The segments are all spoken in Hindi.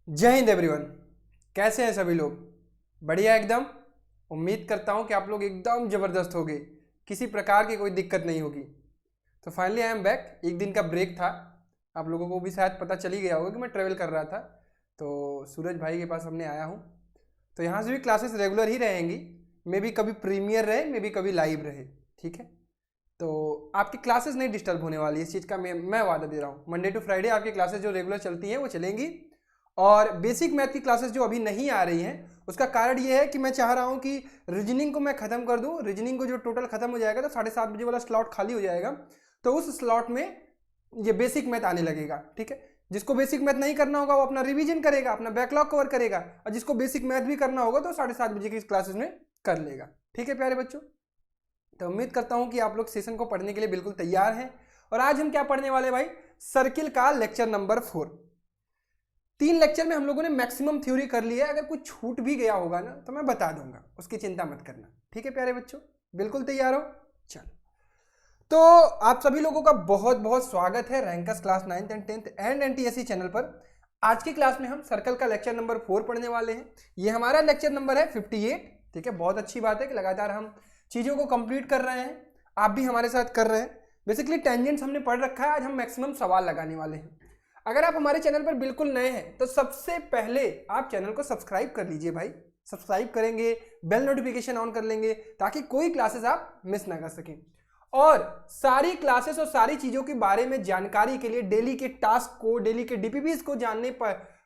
जय हिंद एवरीवन। कैसे हैं सभी लोग? बढ़िया एकदम। उम्मीद करता हूं कि आप लोग एकदम ज़बरदस्त होंगे, किसी प्रकार की कोई दिक्कत नहीं होगी। तो फाइनली आई एम बैक। एक दिन का ब्रेक था, आप लोगों को भी शायद पता चल ही गया होगा कि मैं ट्रैवल कर रहा था, तो सूरज भाई के पास हमने आया हूँ। तो यहाँ से भी क्लासेस रेगुलर ही रहेंगी, मे भी कभी प्रीमियर रहे, मे भी कभी लाइव रहे, ठीक है। तो आपकी क्लासेस नहीं डिस्टर्ब होने वाली है, इस चीज़ का मैं वादा दे रहा हूँ। मंडे टू फ्राइडे आपकी क्लासेस जो रेगुलर चलती हैं वो चलेंगी। और बेसिक मैथ की क्लासेस जो अभी नहीं आ रही हैं उसका कारण ये है कि मैं चाह रहा हूँ कि रीजनिंग को मैं ख़त्म कर दूँ। रीजनिंग को जो टोटल ख़त्म हो जाएगा तो 7:30 बजे वाला स्लॉट खाली हो जाएगा, तो उस स्लॉट में ये बेसिक मैथ आने लगेगा, ठीक है। जिसको बेसिक मैथ नहीं करना होगा वो अपना रिवीजन करेगा, अपना बैकलॉग कवर करेगा, और जिसको बेसिक मैथ भी करना होगा तो 7:30 बजे की क्लासेस में कर लेगा, ठीक है प्यारे बच्चों। तो उम्मीद करता हूँ कि आप लोग सेशन को पढ़ने के लिए बिल्कुल तैयार हैं। और आज हम क्या पढ़ने वाले भाई? सर्किल का लेक्चर नंबर 4। 3 लेक्चर में हम लोगों ने मैक्सिमम थ्योरी कर ली है। अगर कुछ छूट भी गया होगा ना तो मैं बता दूंगा, उसकी चिंता मत करना, ठीक है प्यारे बच्चों। बिल्कुल तैयार हो? चलो, तो आप सभी लोगों का बहुत बहुत स्वागत है rankers class 9th and 10th and NTSC channel पर। आज की क्लास में हम सर्कल का लेक्चर नंबर 4 पढ़ने वाले हैं। ये हमारा लेक्चर नंबर है 58, ठीक है। बहुत अच्छी बात है कि लगातार हम चीज़ों को कंप्लीट कर रहे हैं, आप भी हमारे साथ कर रहे हैं। बेसिकली टेंजेंट्स हमने पढ़ रखा है, आज हम मैक्सिमम सवाल लगाने वाले हैं। अगर आप हमारे चैनल पर बिल्कुल नए हैं तो सबसे पहले आप चैनल को सब्सक्राइब कर लीजिए भाई। सब्सक्राइब करेंगे, बेल नोटिफिकेशन ऑन कर लेंगे ताकि कोई क्लासेस आप मिस ना कर सकें। और सारी क्लासेस और सारी चीज़ों के बारे में जानकारी के लिए, डेली के टास्क को, डेली के डीपीपीस को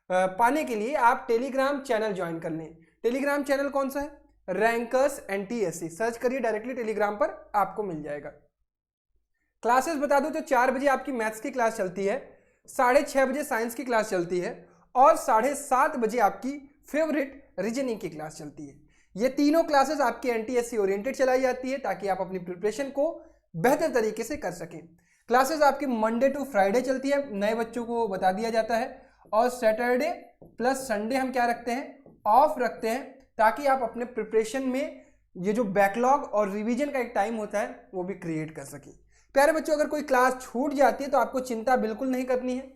पाने के लिए आप टेलीग्राम चैनल ज्वाइन कर लें। टेलीग्राम चैनल कौन सा है? रैंकर्स एनटीएससी, सर्च करिए डायरेक्टली टेलीग्राम पर आपको मिल जाएगा। क्लासेस बता दूं तो 4 बजे आपकी मैथ्स की क्लास चलती है, 6:30 बजे साइंस की क्लास चलती है, और 7:30 बजे आपकी फेवरेट रीजनिंग की क्लास चलती है। ये तीनों क्लासेस आपकी एनटीएससी ओरिएंटेड चलाई जाती है ताकि आप अपनी प्रिपरेशन को बेहतर तरीके से कर सकें। क्लासेस आपकी मंडे टू फ्राइडे चलती है, नए बच्चों को बता दिया जाता है, और सैटरडे प्लस संडे हम क्या रखते हैं? ऑफ रखते हैं, ताकि आप अपने प्रिपरेशन में ये जो बैकलॉग और रिवीजन का एक टाइम होता है वो भी क्रिएट कर सकें। प्यारे बच्चों, अगर कोई क्लास छूट जाती है तो आपको चिंता बिल्कुल नहीं करनी है,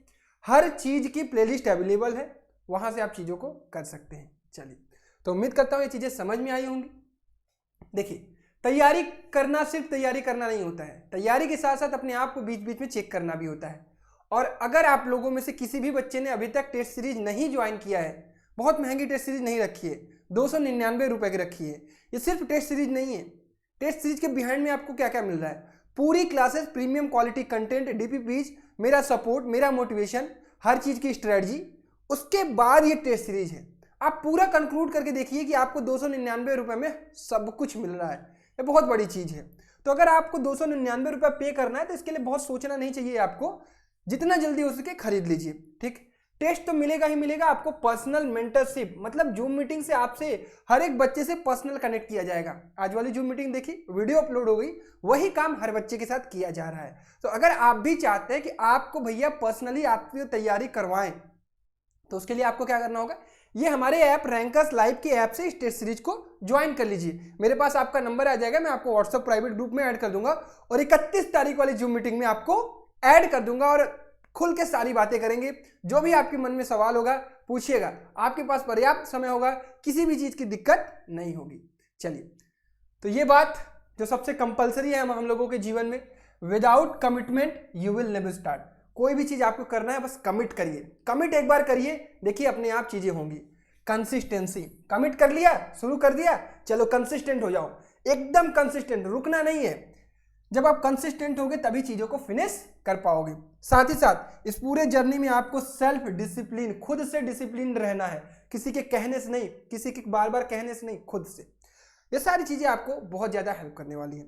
हर चीज़ की प्लेलिस्ट अवेलेबल है, वहाँ से आप चीज़ों को कर सकते हैं। चलिए, तो उम्मीद करता हूँ ये चीज़ें समझ में आई होंगी। देखिए, तैयारी करना सिर्फ तैयारी करना नहीं होता है, तैयारी के साथ साथ अपने आप को बीच बीच में चेक करना भी होता है। और अगर आप लोगों में से किसी भी बच्चे ने अभी तक टेस्ट सीरीज नहीं ज्वाइन किया है, बहुत महंगी टेस्ट सीरीज नहीं रखी है, 299 रुपये की रखी है। ये सिर्फ टेस्ट सीरीज नहीं है, टेस्ट सीरीज के बिहाइंड में आपको क्या क्या मिल रहा है? पूरी classes, premium quality content, DPPs, मेरा सपोर्ट, मेरा मोटिवेशन, हर चीज़ की स्ट्रेटजी, उसके बाद ये टेस्ट सीरीज है। आप पूरा कंक्लूड करके देखिए कि आपको 299 रुपये में सब कुछ मिल रहा है, ये बहुत बड़ी चीज़ है। तो अगर आपको 299 रुपये पे करना है तो इसके लिए बहुत सोचना नहीं चाहिए, आपको जितना जल्दी हो सके खरीद लीजिए, ठीक। टेस्ट तो मिलेगा ही मिलेगा, आपको पर्सनल मेंटरशिप, मतलब जूम मीटिंग से आपसे हर एक बच्चे से पर्सनल कनेक्ट किया जाएगा। आज वाली जूम मीटिंग देखी, वीडियो अपलोड हो गई, वही काम हर बच्चे के साथ किया जा रहा है। तो अगर आप भी चाहते हैं कि आपको भैया पर्सनली आपकी तैयारी करवाएं तो उसके लिए आपको क्या करना होगा? ये हमारे ऐप रैंकर्स लाइव के ऐप से इस टेस्ट सीरीज को ज्वाइन कर लीजिए। मेरे पास आपका नंबर आ जाएगा, मैं आपको व्हाट्सएप प्राइवेट ग्रुप में ऐड कर दूंगा, और 31 तारीख वाली जूम मीटिंग में आपको ऐड कर दूंगा, और खुल के सारी बातें करेंगे। जो भी आपके मन में सवाल होगा पूछिएगा, आपके पास पर्याप्त समय होगा, किसी भी चीज़ की दिक्कत नहीं होगी। चलिए, तो ये बात जो सबसे कंपलसरी है हम लोगों के जीवन में, without commitment you will never start. कोई भी चीज़ आपको करना है बस कमिट करिए, कमिट एक बार करिए, देखिए अपने आप चीज़ें होंगी। कंसिस्टेंसी, कमिट कर लिया, शुरू कर दिया, चलो कंसिस्टेंट हो जाओ, एकदम कंसिस्टेंट, रुकना नहीं है। जब आप कंसिस्टेंट होगे तभी चीज़ों को फिनिश कर पाओगे। साथ ही साथ इस पूरे जर्नी में आपको सेल्फ डिसिप्लिन, खुद से डिसिप्लिन रहना है, किसी के कहने से नहीं, किसी के बार बार कहने से नहीं, खुद से। ये सारी चीज़ें आपको बहुत ज़्यादा हेल्प करने वाली हैं।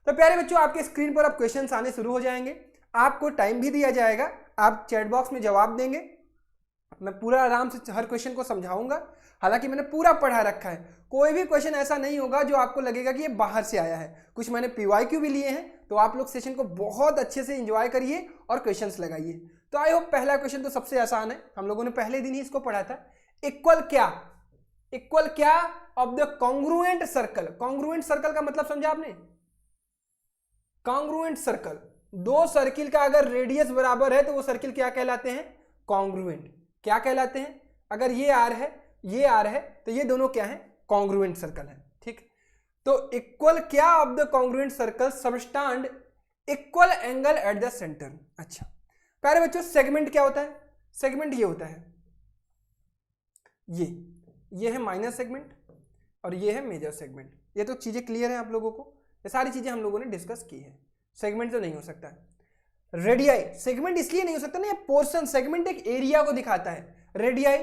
तो प्यारे बच्चों, आपके स्क्रीन पर अब क्वेश्चंस आने शुरू हो जाएंगे, आपको टाइम भी दिया जाएगा, आप चैट बॉक्स में जवाब देंगे, मैं पूरा आराम से हर क्वेश्चन को समझाऊंगा। हालांकि मैंने पूरा पढ़ा रखा है, कोई भी क्वेश्चन ऐसा नहीं होगा जो आपको लगेगा कि ये बाहर से आया है। कुछ मैंने पीवाईक्यू भी लिए हैं, तो आप लोग सेशन को बहुत अच्छे से एंजॉय करिए और क्वेश्चंस लगाइए। तो आई होप पहला क्वेश्चन तो सबसे आसान है, हम लोगों ने पहले दिन ही इसको पढ़ा था। इक्वल क्या? इक्वल क्या of the congruent circle? Congruent circle का मतलब समझा आपने? कॉन्ग्रुएंट सर्कल, दो सर्किल का अगर रेडियस बराबर है तो वो सर्किल क्या कहलाते हैं? कॉन्ग्रुएंट। क्या कहलाते हैं? अगर ये आर है, ये आर है, तो ये दोनों क्या है, कॉन्ग्रुएंट सर्कल है। ठीक, तो इक्वल क्या of the congruent circle subtend equal angle at the centre. अच्छा प्यारे बच्चों, सेगमेंट क्या होता है? सेगमेंट ये होता है, ये है माइनर सेगमेंट और ये है मेजर सेगमेंट। ये तो चीजें क्लियर है आप लोगों को, ये सारी चीजें हम लोगों ने डिस्कस की है। सेगमेंट तो नहीं हो सकता है। रेडियाई, सेगमेंट इसलिए नहीं हो सकता ना, ये पोर्शन, सेगमेंट एक एरिया को दिखाता है। रेडियाई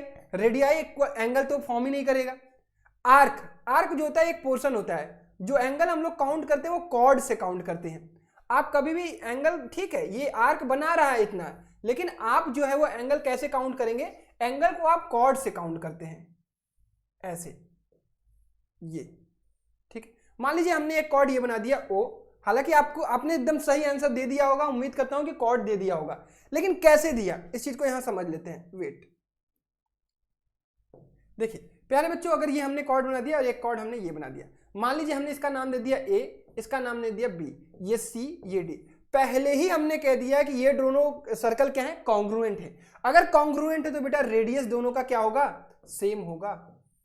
एंगल तो फॉर्म ही नहीं करेगा। आर्क जो होता है एक पोर्शन होता है। जो एंगल हम लोग काउंट करते हैं वो कॉर्ड से काउंट करते हैं। आप कभी भी एंगल, ठीक है ये आर्क बना रहा है इतना, लेकिन आप जो है वो एंगल कैसे काउंट करेंगे? एंगल को आप कॉर्ड से काउंट करते हैं, ऐसे ये। ठीक है, मान लीजिए हमने एक कॉर्ड ये बना दिया O, हालांकि आपने एकदम सही आंसर दे दिया होगा, उम्मीद करता हूं कि कॉर्ड दे दिया होगा, लेकिन कैसे दिया इस चीज को यहां समझ लेते हैं। वेट, देखिए प्यारे बच्चों, अगर ये हमने कॉर्ड बना दिया और एक कॉर्ड हमने ये बना दिया, मान लीजिए हमने इसका नाम दे दिया A, इसका नाम दे दिया B, ये C, ये D। पहले ही हमने कह दिया कि ये दोनों सर्कल क्या है, कॉन्ग्रुएंट है। अगर कॉन्ग्रुएंट है तो बेटा रेडियस दोनों का क्या होगा, सेम होगा।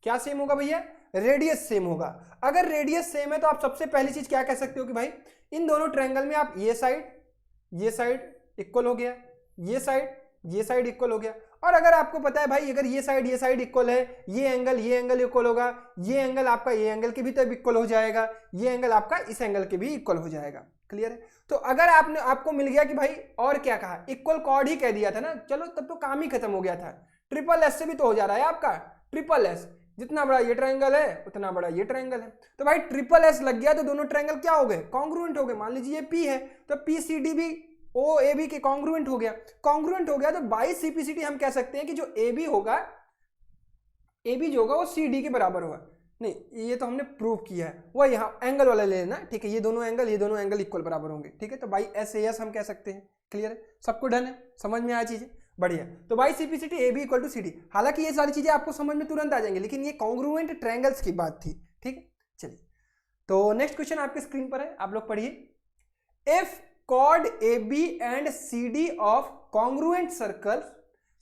क्या सेम होगा भैया? रेडियस सेम होगा। अगर रेडियस सेम है तो आप सबसे पहली चीज क्या कह सकते हो कि भाई इन दोनों ट्रायंगल में आप ये साइड इक्वल हो गया, ये साइड इक्वल हो गया। और अगर आपको पता है भाई अगर ये साइड इक्वल है, ये एंगल इक्वल होगा, ये एंगल आपका ये एंगल के भी तब इक्वल हो जाएगा, ये एंगल आपका इस एंगल के भी इक्वल हो जाएगा। क्लियर है? तो अगर आपको मिल गया कि भाई और क्या कहा, इक्वल कॉर्ड ही कह दिया था ना, चलो तब तो काम ही खत्म हो गया था। ट्रिपल एस से भी तो हो जा रहा है आपका। ट्रिपल एस, जितना बड़ा ये ट्रायंगल है उतना बड़ा ये ट्रायंगल है, तो भाई ट्रिपल एस लग गया तो दोनों ट्रायंगल क्या हो गए, कॉन्ग्रुएंट हो गए। मान लीजिए ये पी है तो पी सी डी भी ओ ए बी के कॉन्ग्रुएंट हो गया। कॉन्ग्रुएंट हो गया तो बाई सीपीसीटी हम कह सकते हैं कि जो ए बी जो होगा वो सी डी के बराबर होगा। नहीं, ये तो हमने प्रूव किया है, वो यहाँ एंगल वाला ले लेना। ठीक है, ये दोनों एंगल इक्वल बराबर होंगे। ठीक है, तो बाई एस ए एस हम कह सकते हैं। क्लियर है? सबको डन है, समझ में आया चीजें? बढ़िया। तो by CPCT A B equal to C D. हालांकि ये सारी चीजें आपको समझ में तुरंत आ जाएंगी, लेकिन ये कॉन्ग्रुएंट ट्रायंगल्स की बात थी। ठीक है, चलिए तो नेक्स्ट क्वेश्चन आपके स्क्रीन पर है, आप लोग पढ़िए। If chord AB and CD of congruent circles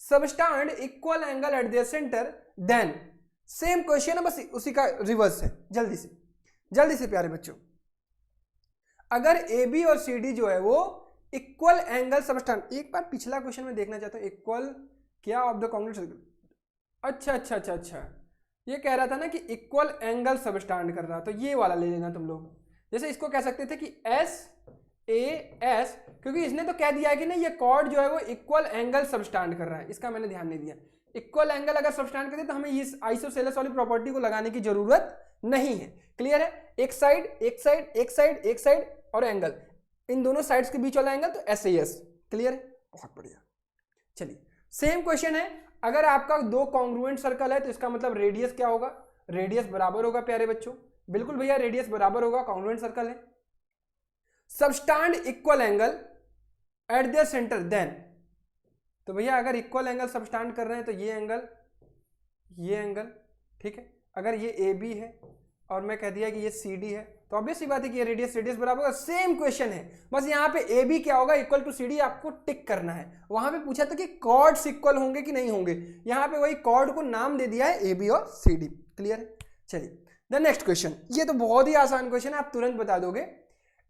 subtend equal angle at their center, then same question है, बस उसी का रिवर्स है। जल्दी से प्यारे बच्चों, अगर AB और CD जो है वो इक्वल एंगल सबस्टैंड, एक बार पिछला क्वेश्चन में देखना चाहता हूं, इक्वल क्या ऑफ द कॉन्ग्रुएंट सर्कल। अच्छा, ये कह रहा था ना कि इक्वल एंगल सबस्टैंड कर रहा, तो ये वाला ले लेना तुम लोग। जैसे इसको कह सकते थे कि एस ए एस, क्योंकि इसने तो कह दिया है कि ना ये कॉर्ड जो है वो इक्वल एंगल सबस्टैंड कर रहा है, इसका मैंने ध्यान नहीं दिया। इक्वल एंगल अगर सबस्टैंड करते तो हमें इस आइसोसेलेस वाली प्रॉपर्टी को लगाने की जरूरत नहीं है। क्लियर है? एक साइड और एंगल, इन दोनों साइड्स के बीच वाला एंगल तो एस ए एस। क्लियर है? बहुत बढ़िया। चलिए सेम क्वेश्चन है, अगर आपका दो कॉन्ग्रुएंट सर्कल है तो इसका मतलब रेडियस क्या होगा, रेडियस बराबर होगा प्यारे बच्चों। बिल्कुल भैया, रेडियस बराबर होगा, कॉन्ग्रुएंट सर्कल है। Subtend equal angle at their centre, then, तो भैया अगर इक्वल एंगल सबस्टैंड कर रहे हैं तो ये एंगल, ठीक है। अगर ये ए बी है और मैं कह दिया कि ये सी डी है, तो ऑब्वियस सी बात है कि ये रेडियस बराबर होगा। सेम क्वेश्चन है, बस यहाँ पे ए बी क्या होगा, इक्वल टू सी डी आपको टिक करना है। वहां पे पूछा था कि कॉर्ड्स इक्वल होंगे कि नहीं होंगे, यहाँ पे वही कॉर्ड को नाम दे दिया है ए बी और सी डी। क्लियर है? चलिए द नेक्स्ट क्वेश्चन, ये तो बहुत ही आसान क्वेश्चन है, आप तुरंत बता दोगे।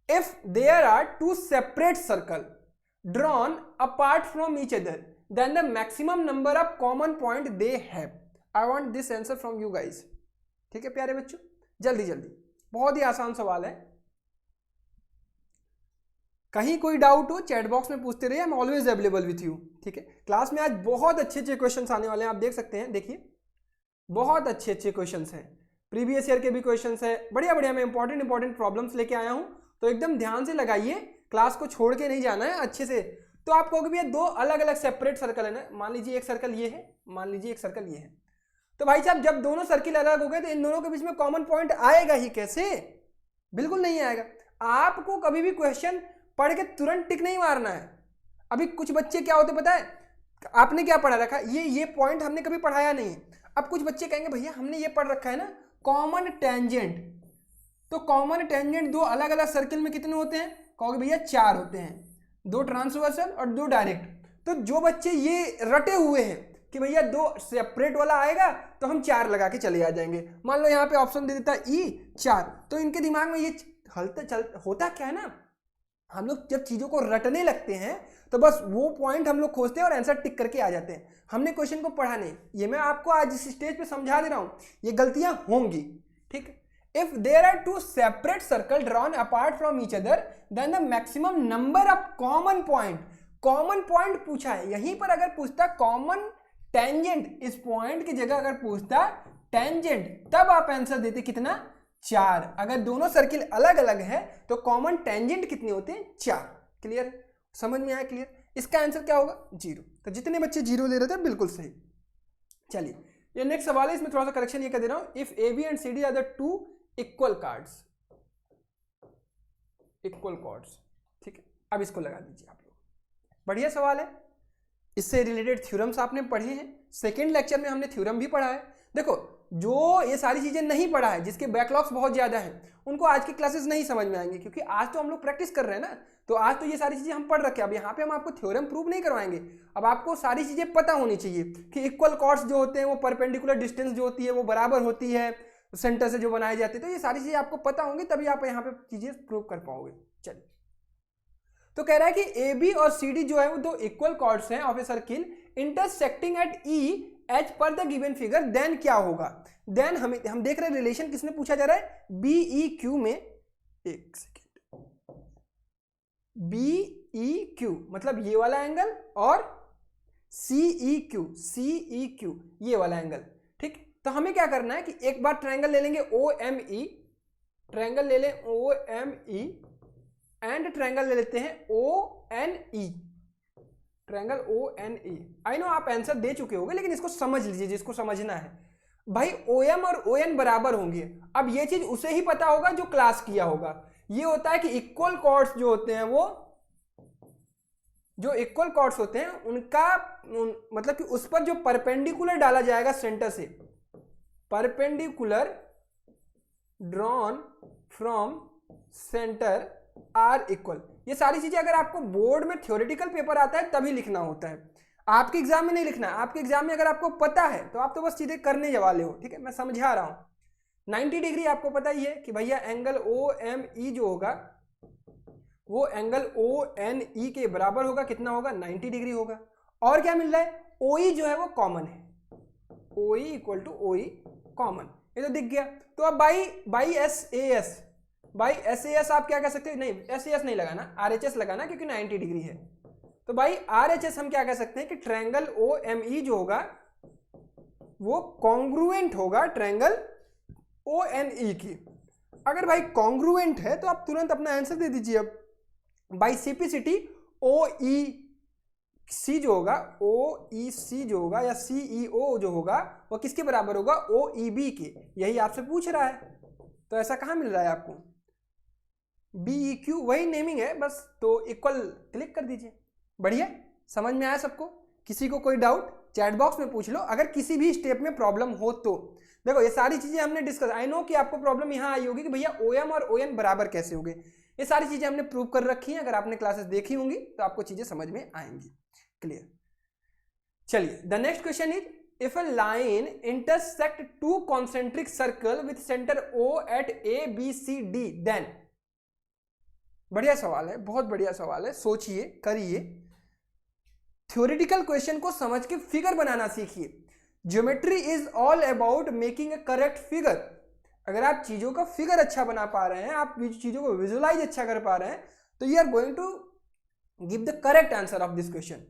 If there are two separate circles drawn apart from each other, then the maximum number of common point they have. I want this answer from you guys. ठीक है प्यारे बच्चों, जल्दी, बहुत ही आसान सवाल है। कहीं कोई डाउट हो चैट बॉक्स में पूछते रहिए, I am always available with you. ठीक है, क्लास में आज बहुत अच्छे क्वेश्चंस आने वाले हैं, आप देख सकते हैं। देखिए बहुत अच्छे क्वेश्चंस हैं, प्रीवियस ईयर के भी क्वेश्चंस है, बढ़िया मैं इंपॉर्टेंट प्रॉब्लम्स लेके आया हूं, तो एकदम ध्यान से लगाइए, क्लास को छोड़ के नहीं जाना है अच्छे से। तो आप कहोगे भैया दो अलग अलग सेपरेट सर्कल है ना, मान लीजिए एक सर्कल ये है, मान लीजिए एक सर्कल ये है, तो भाई साहब जब दोनों सर्किल अलग हो गए तो इन दोनों के बीच में कॉमन पॉइंट आएगा ही कैसे? बिल्कुल नहीं आएगा। आपको कभी भी क्वेश्चन पढ़ के तुरंत टिक नहीं मारना है। अभी कुछ बच्चे क्या होते पता है, आपने क्या पढ़ा रखा, ये पॉइंट हमने कभी पढ़ाया नहीं है। अब कुछ बच्चे कहेंगे भैया हमने ये पढ़ रखा है ना कॉमन टेंजेंट, तो कॉमन टेंजेंट दो अलग अलग सर्किल में कितने होते हैं? कहोगे भैया 4 होते हैं, 2 ट्रांसवर्सल और 2 डायरेक्ट। तो जो बच्चे ये रटे हुए हैं कि भैया 2 सेपरेट वाला आएगा तो हम 4 लगा के चले आ जाएंगे। मान लो यहाँ पे ऑप्शन दे देता ई 4, तो इनके दिमाग में ये होता क्या है ना, हम लोग जब चीजों को रटने लगते हैं तो बस वो पॉइंट हम लोग खोजते हैं और आंसर टिक करके आ जाते हैं। हमने क्वेश्चन को पढ़ा नहीं, ये मैं आपको आज इस स्टेज पे समझा दे रहा हूं, ये गलतियां होंगी, ठीक। If there are 2 separate circle drawn apart from each other then the maximum number of common point पूछा है। यहीं पर अगर पूछता कॉमन टेंजेंट, इस पॉइंट की जगह अगर पूछता टेंजेंट, तब आप आंसर देते कितना, 4। अगर दोनों सर्किल अलग अलग है तो कॉमन टेंजेंट कितने होते हैं, 4। क्लियर, समझ में आया, क्लियर। इसका आंसर क्या होगा, 0। तो जितने बच्चे 0 दे रहे थे बिल्कुल सही। चलिए ये नेक्स्ट सवाल है, इसमें थोड़ा सा करेक्शन ये कर दे रहा हूं। If A B and C D are the 2 equal chords, ठीक है। अब इसको लगा दीजिए आप लोग, बढ़िया सवाल है। इससे रिलेटेड थ्योरम्स आपने पढ़े हैं, सेकेंड लेक्चर में हमने थ्योरम भी पढ़ा है। देखो जो ये सारी चीजें नहीं पढ़ा है, जिसके बैकलॉग्स बहुत ज्यादा हैं, उनको आज की क्लासेस नहीं समझ में आएंगे, क्योंकि आज तो हम लोग प्रैक्टिस कर रहे हैं ना, तो आज तो ये सारी चीजें हम पढ़ रखे हैं। अब यहाँ पे हम आपको थ्योरम प्रूव नहीं करवाएंगे, अब आपको सारी चीजें पता होनी चाहिए कि इक्वल कॉर्ड्स जो होते हैं वो परपेंडिकुलर डिस्टेंस जो होती है वो बराबर होती है सेंटर से जो बनाए जाते हैं, तो ये सारी चीजें आपको पता होंगी, तभी आप यहाँ पे चीजें प्रूव कर पाओगे। चलिए, तो कह रहा है कि ए बी और सी डी जो है वो 2 इक्वल कॉर्ड्स हैं of a circle intersecting at E H पर द गिवन फिगर, देन क्या होगा। देन हम देख रहे हैं रिलेशन किसमें पूछा जा रहा है, बी ई क्यू में, एक सेकेंड, बी ई क्यू मतलब ये वाला एंगल, और सी ई क्यू ये वाला एंगल, ठीक। तो हमें क्या करना है कि एक बार ट्रायंगल ले लेंगे ओ एम ई, ट्रायंगल ले लें O M E, and triangle ले लेते हैं O N E, triangle O N E. I know आप आंसर दे चुके होंगे, लेकिन इसको समझ लीजिए जिसको समझना है। भाई ओ एम और ओ एन बराबर होंगे। अब ये चीज उसे ही पता होगा जो क्लास किया होगा। ये होता है कि इक्वल कॉर्ड्स जो होते हैं वो, जो इक्वल कॉर्ड्स होते हैं उनका मतलब कि उस पर जो परपेंडिकुलर डाला जाएगा सेंटर से, perpendicular drawn from centre are equal. ये सारी चीजें अगर आपको बोर्ड में थ्योरेटिकल पेपर आता है तभी लिखना होता है, आपके एग्जाम में नहीं लिखना है। आपके एग्जाम में अगर आपको पता है तो आप तो बस चीजें करने वाले हो, ठीक है। मैं समझा रहा हूं 90 डिग्री आपको पता ही है कि भैया एंगल ओ एम ई जो होगा वो एंगल ओ एन ई के बराबर होगा, कितना होगा, 90 डिग्री होगा। और क्या मिल रहा है, ओ ई जो है वो कॉमन है, ओ ई इक्वल टू ओ ई कॉमन, ये तो दिख गया। तो अब बाई एस ए एस आप क्या कह सकते हो, नहीं एस ए एस नहीं लगाना, आर एच एस लगाना, क्योंकि 90 डिग्री है। तो भाई आर एच एस हम क्या कह सकते हैं कि ट्रायंगल ओ एम ई जो होगा वो कॉन्ग्रुएंट होगा ट्रायंगल ओ एन ई की। अगर भाई कॉन्ग्रुएंट है तो आप तुरंत अपना आंसर दे दीजिए। अब बाई सिंप्लिसिटी ओ ई सी जो होगा, ओ ई सी जो होगा या सी ई ओ जो होगा वो किसके बराबर होगा, ओ ई बी के। यही आपसे पूछ रहा है, तो ऐसा कहां मिल रहा है आपको, बी ई क्यू, वही नेमिंग है बस। तो इक्वल क्लिक कर दीजिए। बढ़िया, समझ में आया सबको। किसी को कोई डाउट चैट बॉक्स में पूछ लो, अगर किसी भी स्टेप में प्रॉब्लम हो तो। देखो ये सारी चीजें हमने डिस्कस, आई नो कि आपको प्रॉब्लम यहां आई होगी कि भैया ओ एम और ओ एन बराबर कैसे हो गए। ये सारी चीजें हमने प्रूव कर रखी हैं, अगर आपने क्लासेस देखी होंगी तो आपको चीजें समझ में आएंगी। क्लियर। चलिए the next question is, if a line intersect 2 concentric circle with centre O at A B C D then. बढ़िया सवाल है, बहुत बढ़िया सवाल है, सोचिए, करिए। थ्योरेटिकल क्वेश्चन को समझ के फिगर बनाना सीखिए। Geometry is all about making A correct figure. अगर आप चीजों का फिगर अच्छा बना पा रहे हैं, आप चीजों को विजुलाइज अच्छा कर पा रहे हैं, तो you are going to give the correct answer of this question.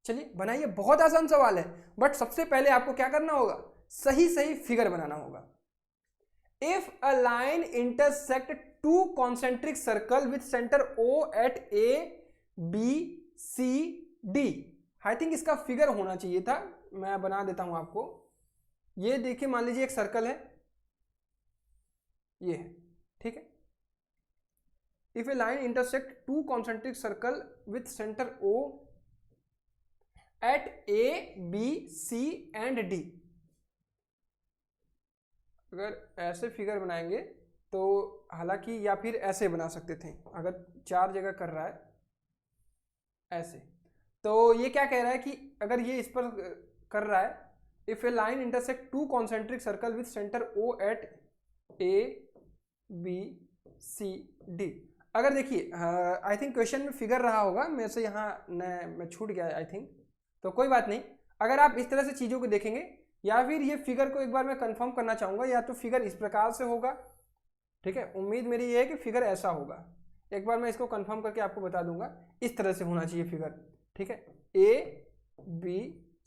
चलिए बनाइए, बहुत आसान सवाल है, बट सबसे पहले आपको क्या करना होगा, सही सही फिगर बनाना होगा। If a line intersect 2 concentric circle with centre O at A B C D. I think इसका फिगर होना चाहिए था, मैं बना देता हूं आपको। ये देखिए, मान लीजिए एक सर्कल है, ये है, ठीक है। If a line intersect 2 concentric circle with centre O at A B C and D. अगर ऐसे फिगर बनाएंगे तो, हालांकि या फिर ऐसे बना सकते थे, अगर 4 जगह कर रहा है ऐसे, तो ये क्या कह रहा है कि अगर ये इस पर कर रहा है, if a line intersect two concentric circle with centre O at A B C D. अगर देखिए आई थिंक क्वेश्चन में फिगर रहा होगा, मेरे से यहाँ मैं छूट गया आई थिंक, तो कोई बात नहीं। अगर आप इस तरह से चीज़ों को देखेंगे, या फिर ये फिगर को एक बार मैं कंफर्म करना चाहूँगा, या तो फिगर इस प्रकार से होगा, ठीक है, उम्मीद मेरी ये है कि फिगर ऐसा होगा। एक बार मैं इसको कंफर्म करके आपको बता दूंगा, इस तरह से होना चाहिए फिगर, ठीक है, ए बी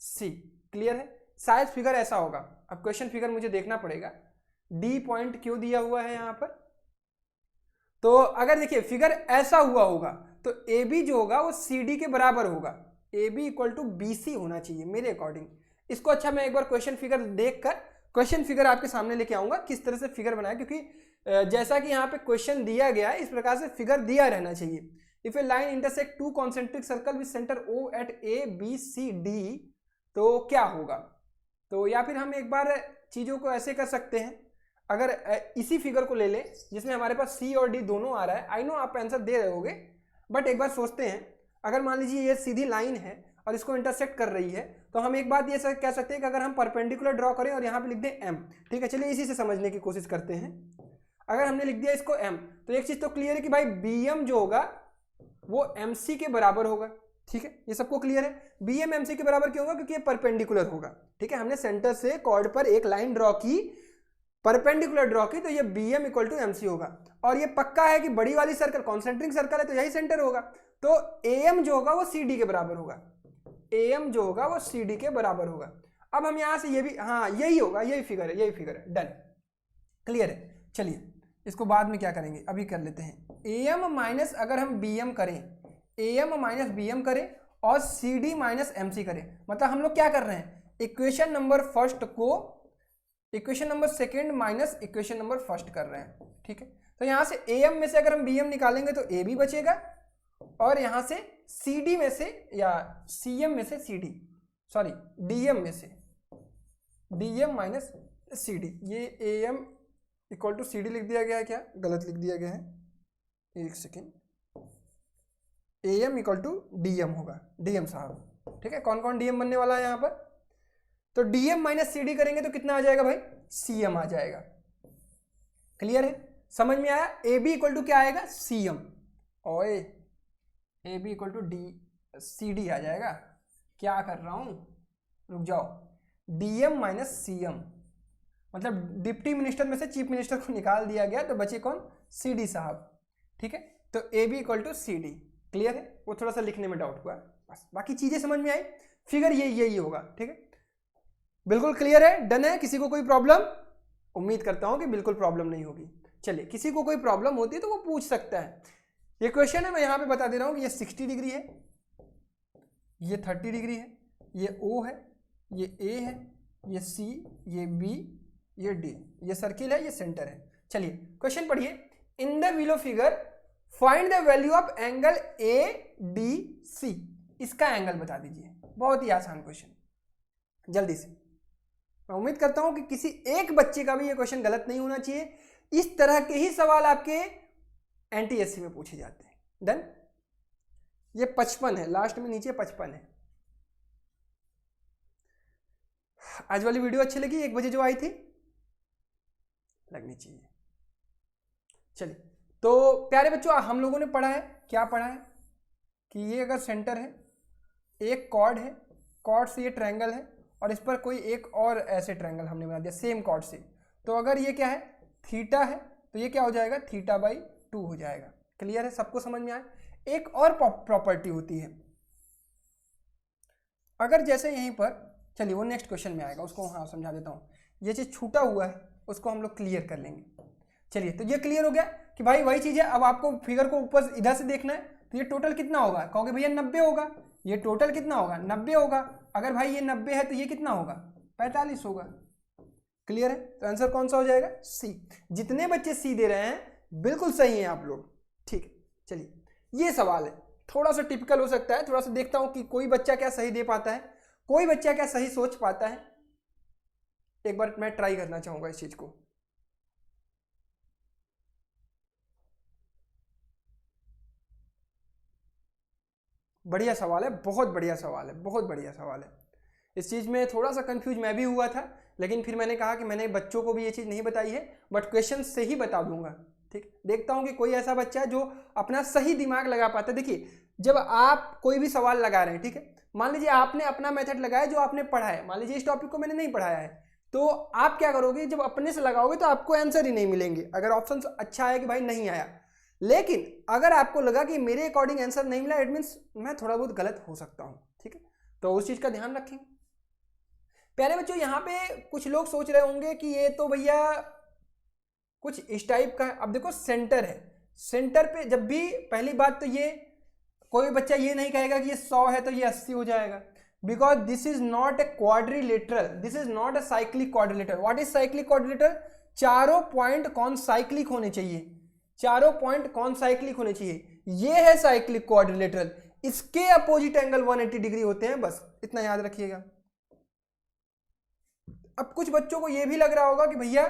सी, क्लियर है, शायद फिगर ऐसा होगा। अब क्वेश्चन फिगर मुझे देखना पड़ेगा, डी पॉइंट क्यों दिया हुआ है यहाँ पर। तो अगर देखिए फिगर ऐसा हुआ होगा तो ए बी जो होगा वो सी डी के बराबर होगा, A B equal to B C होना चाहिए मेरे अकॉर्डिंग। इसको अच्छा मैं एक बार क्वेश्चन फिगर देखकर क्वेश्चन फिगर आपके सामने लेके आऊंगा, किस तरह से फिगर बनाया, क्योंकि जैसा कि यहाँ पे क्वेश्चन दिया गया है इस प्रकार से फिगर दिया रहना चाहिए। If a line intersect two concentric circle with centre O at A B C D, तो क्या होगा। तो या फिर हम एक बार चीजों को ऐसे कर सकते हैं, अगर इसी फिगर को ले लें जिसमें हमारे पास सी और डी दोनों आ रहा है, आई नो आप आंसर दे रहे होगे, बट एक बार सोचते हैं, अगर मान लीजिए ये सीधी लाइन है और इसको इंटरसेक्ट कर रही है, तो हम एक बात ये कह सकते हैं कि अगर हम परपेंडिकुलर ड्रॉ करें और यहाँ पे लिख दें एम, ठीक है, चलिए इसी से समझने की कोशिश करते हैं। अगर हमने लिख दिया इसको एम, तो एक चीज तो क्लियर है कि भाई बी एम जो होगा वो एम सी के बराबर होगा, ठीक है, ये सबको क्लियर है। बी एम एम सी के बराबर क्यों होगा, क्योंकि ये परपेंडिकुलर होगा, ठीक है, हमने सेंटर से कॉर्ड पर एक लाइन ड्रॉ की, परपेंडिकुलर ड्रॉ की, तो ये B M equal to M C होगा। और ये पक्का है कि बड़ी वाली सर्कल कॉन्सेंट्रिक सर्कल है तो यही सेंटर होगा, तो ए एम जो होगा वो सी डी के बराबर होगा, ए एम जो होगा वो सी डी के बराबर होगा। अब हम यहां से ये भी, हाँ यही होगा, यही फिगर है, डन, क्लियर है। चलिए इसको बाद में क्या करेंगे, अभी कर लेते हैं। ए एम माइनस अगर हम बी एम करें, A M minus B M करें और C D minus M C करें, मतलब हम लोग क्या कर रहे हैं, इक्वेशन नंबर फर्स्ट को equation number second minus equation number first कर रहे हैं, ठीक है। तो यहां से ए एम में से अगर हम बी एम निकालेंगे तो ए बी बचेगा, और यहां से सी डी में से या सी एम में से C D, sorry D M में से D M minus C D, ये A M equal to C D लिख दिया गया है, क्या गलत लिख दिया गया है, एक second, A M equal to D M होगा, डी एम साहब, ठीक है। कौन कौन डी एम बनने वाला है यहाँ पर, तो D M minus C D करेंगे तो कितना आ जाएगा भाई, सी एम आ जाएगा, क्लियर है, समझ में आया। ए बी इक्वल टू क्या आएगा, सी एम, और A B equal to D C D आ जाएगा। क्या कर रहा हूं, रुक जाओ, D M minus C M, मतलब डिप्टी मिनिस्टर में से चीफ मिनिस्टर को निकाल दिया गया, तो बचे कौन, सी डी साहब, ठीक है। तो A B equal to C D, clear है, वो थोड़ा सा लिखने में डाउट हुआ, बस बाकी चीजें समझ में आई, फिगर यही होगा, ठीक है, बिल्कुल क्लियर है, डन है। किसी को कोई प्रॉब्लम, उम्मीद करता हूं कि बिल्कुल प्रॉब्लम नहीं होगी। चलिए किसी को कोई प्रॉब्लम होती है तो वो पूछ सकता है। ये क्वेश्चन है, मैं यहां पे बता दे रहा हूं कि ये 60 डिग्री है, ये 30 डिग्री है, ये O है, ये A है, ये C, ये B, ये D, ये सर्किल है, ये सेंटर है। चलिए क्वेश्चन पढ़िए, in the below figure find the value of angle ADC, इसका एंगल बता दीजिए। बहुत ही आसान क्वेश्चन, जल्दी से। मैं उम्मीद करता हूं कि किसी एक बच्चे का भी ये क्वेश्चन गलत नहीं होना चाहिए। इस तरह के ही सवाल आपके एनटीएससी में पूछे जाते हैं। डन, ये 55 है, लास्ट में नीचे 55 है। आज वाली वीडियो अच्छी लगी, 1 बजे जो आई थी, लगनी चाहिए। चलिए तो प्यारे बच्चों, हम लोगों ने पढ़ा है, क्या पढ़ा है कि ये अगर सेंटर है, एक कॉर्ड है, कॉर्ड से ये ट्रायंगल है, और इस पर कोई एक और ऐसे ट्रायंगल हमने बना दिया सेम कॉर्ड से, तो अगर ये क्या है, थीटा है, तो ये क्या हो जाएगा, θ/2 हो जाएगा। क्लियर है, सबको समझ में आया। एक और प्रॉपर्टी होती है, अगर जैसे यहीं पर, चलिए वो नेक्स्ट क्वेश्चन में आएगा, उसको हाँ समझा देता हूँ। ये चीज छूटा हुआ है, उसको हम लोग क्लियर कर लेंगे। चलिए तो ये क्लियर हो गया कि भाई वही चीज है। अब आपको फिगर को ऊपर इधर से देखना है, तो ये टोटल कितना होगा, कहोगे भैया 90 होगा, ये टोटल कितना होगा, 90 होगा। अगर भाई ये 90 है तो ये कितना होगा, 45 होगा। क्लियर है, तो आंसर कौन सा हो जाएगा, सी। जितने बच्चे सी दे रहे हैं बिल्कुल सही हैं आप लोग, ठीक है। चलिए ये सवाल है, थोड़ा सा टिपिकल हो सकता है, थोड़ा सा देखता हूं कि कोई बच्चा क्या सही दे पाता है, कोई बच्चा क्या सही सोच पाता है। एक बार मैं ट्राई करना चाहूंगा इस चीज को। बढ़िया सवाल है, बहुत बढ़िया सवाल है, बहुत बढ़िया सवाल है। इस चीज़ में थोड़ा सा कंफ्यूज मैं भी हुआ था, लेकिन फिर मैंने कहा कि मैंने बच्चों को भी ये चीज़ नहीं बताई है, बट क्वेश्चन से ही बता दूंगा। ठीक, देखता हूँ कि कोई ऐसा बच्चा जो अपना सही दिमाग लगा पाता है। देखिए, जब आप कोई भी सवाल लगा रहे हैं, ठीक है, मान लीजिए आपने अपना मेथड लगाया जो आपने पढ़ा है, मान लीजिए इस टॉपिक को मैंने नहीं पढ़ाया है, तो आप क्या करोगे, जब अपने से लगाओगे तो आपको आंसर ही नहीं मिलेंगे अगर ऑप्शन अच्छा है कि भाई नहीं आया। लेकिन अगर आपको लगा कि मेरे अकॉर्डिंग आंसर नहीं मिला, इट मीन्स मैं थोड़ा बहुत गलत हो सकता हूँ। ठीक है, तो उस चीज़ का ध्यान रखेंगे। प्यारे बच्चों, यहाँ पे कुछ लोग सोच रहे होंगे कि ये तो भैया कुछ इस टाइप का है। अब देखो सेंटर है, सेंटर पे जब भी पहली बात तो ये कोई बच्चा ये नहीं कहेगा कि ये 100 है तो ये 80 हो जाएगा, because this is not a quadrilateral, this is not a cyclic quadrilateral. What is cyclic quadrilateral? चारों पॉइंट कौन साइक्लिक होने चाहिए, चारों पॉइंट कौन साइक्लिक होने चाहिए, ये है साइक्लिक क्वाड्रिलेटरल। इसके अपोजिट एंगल 180 डिग्री होते हैं, बस इतना याद रखिएगा। अब कुछ बच्चों को ये भी लग रहा होगा कि भैया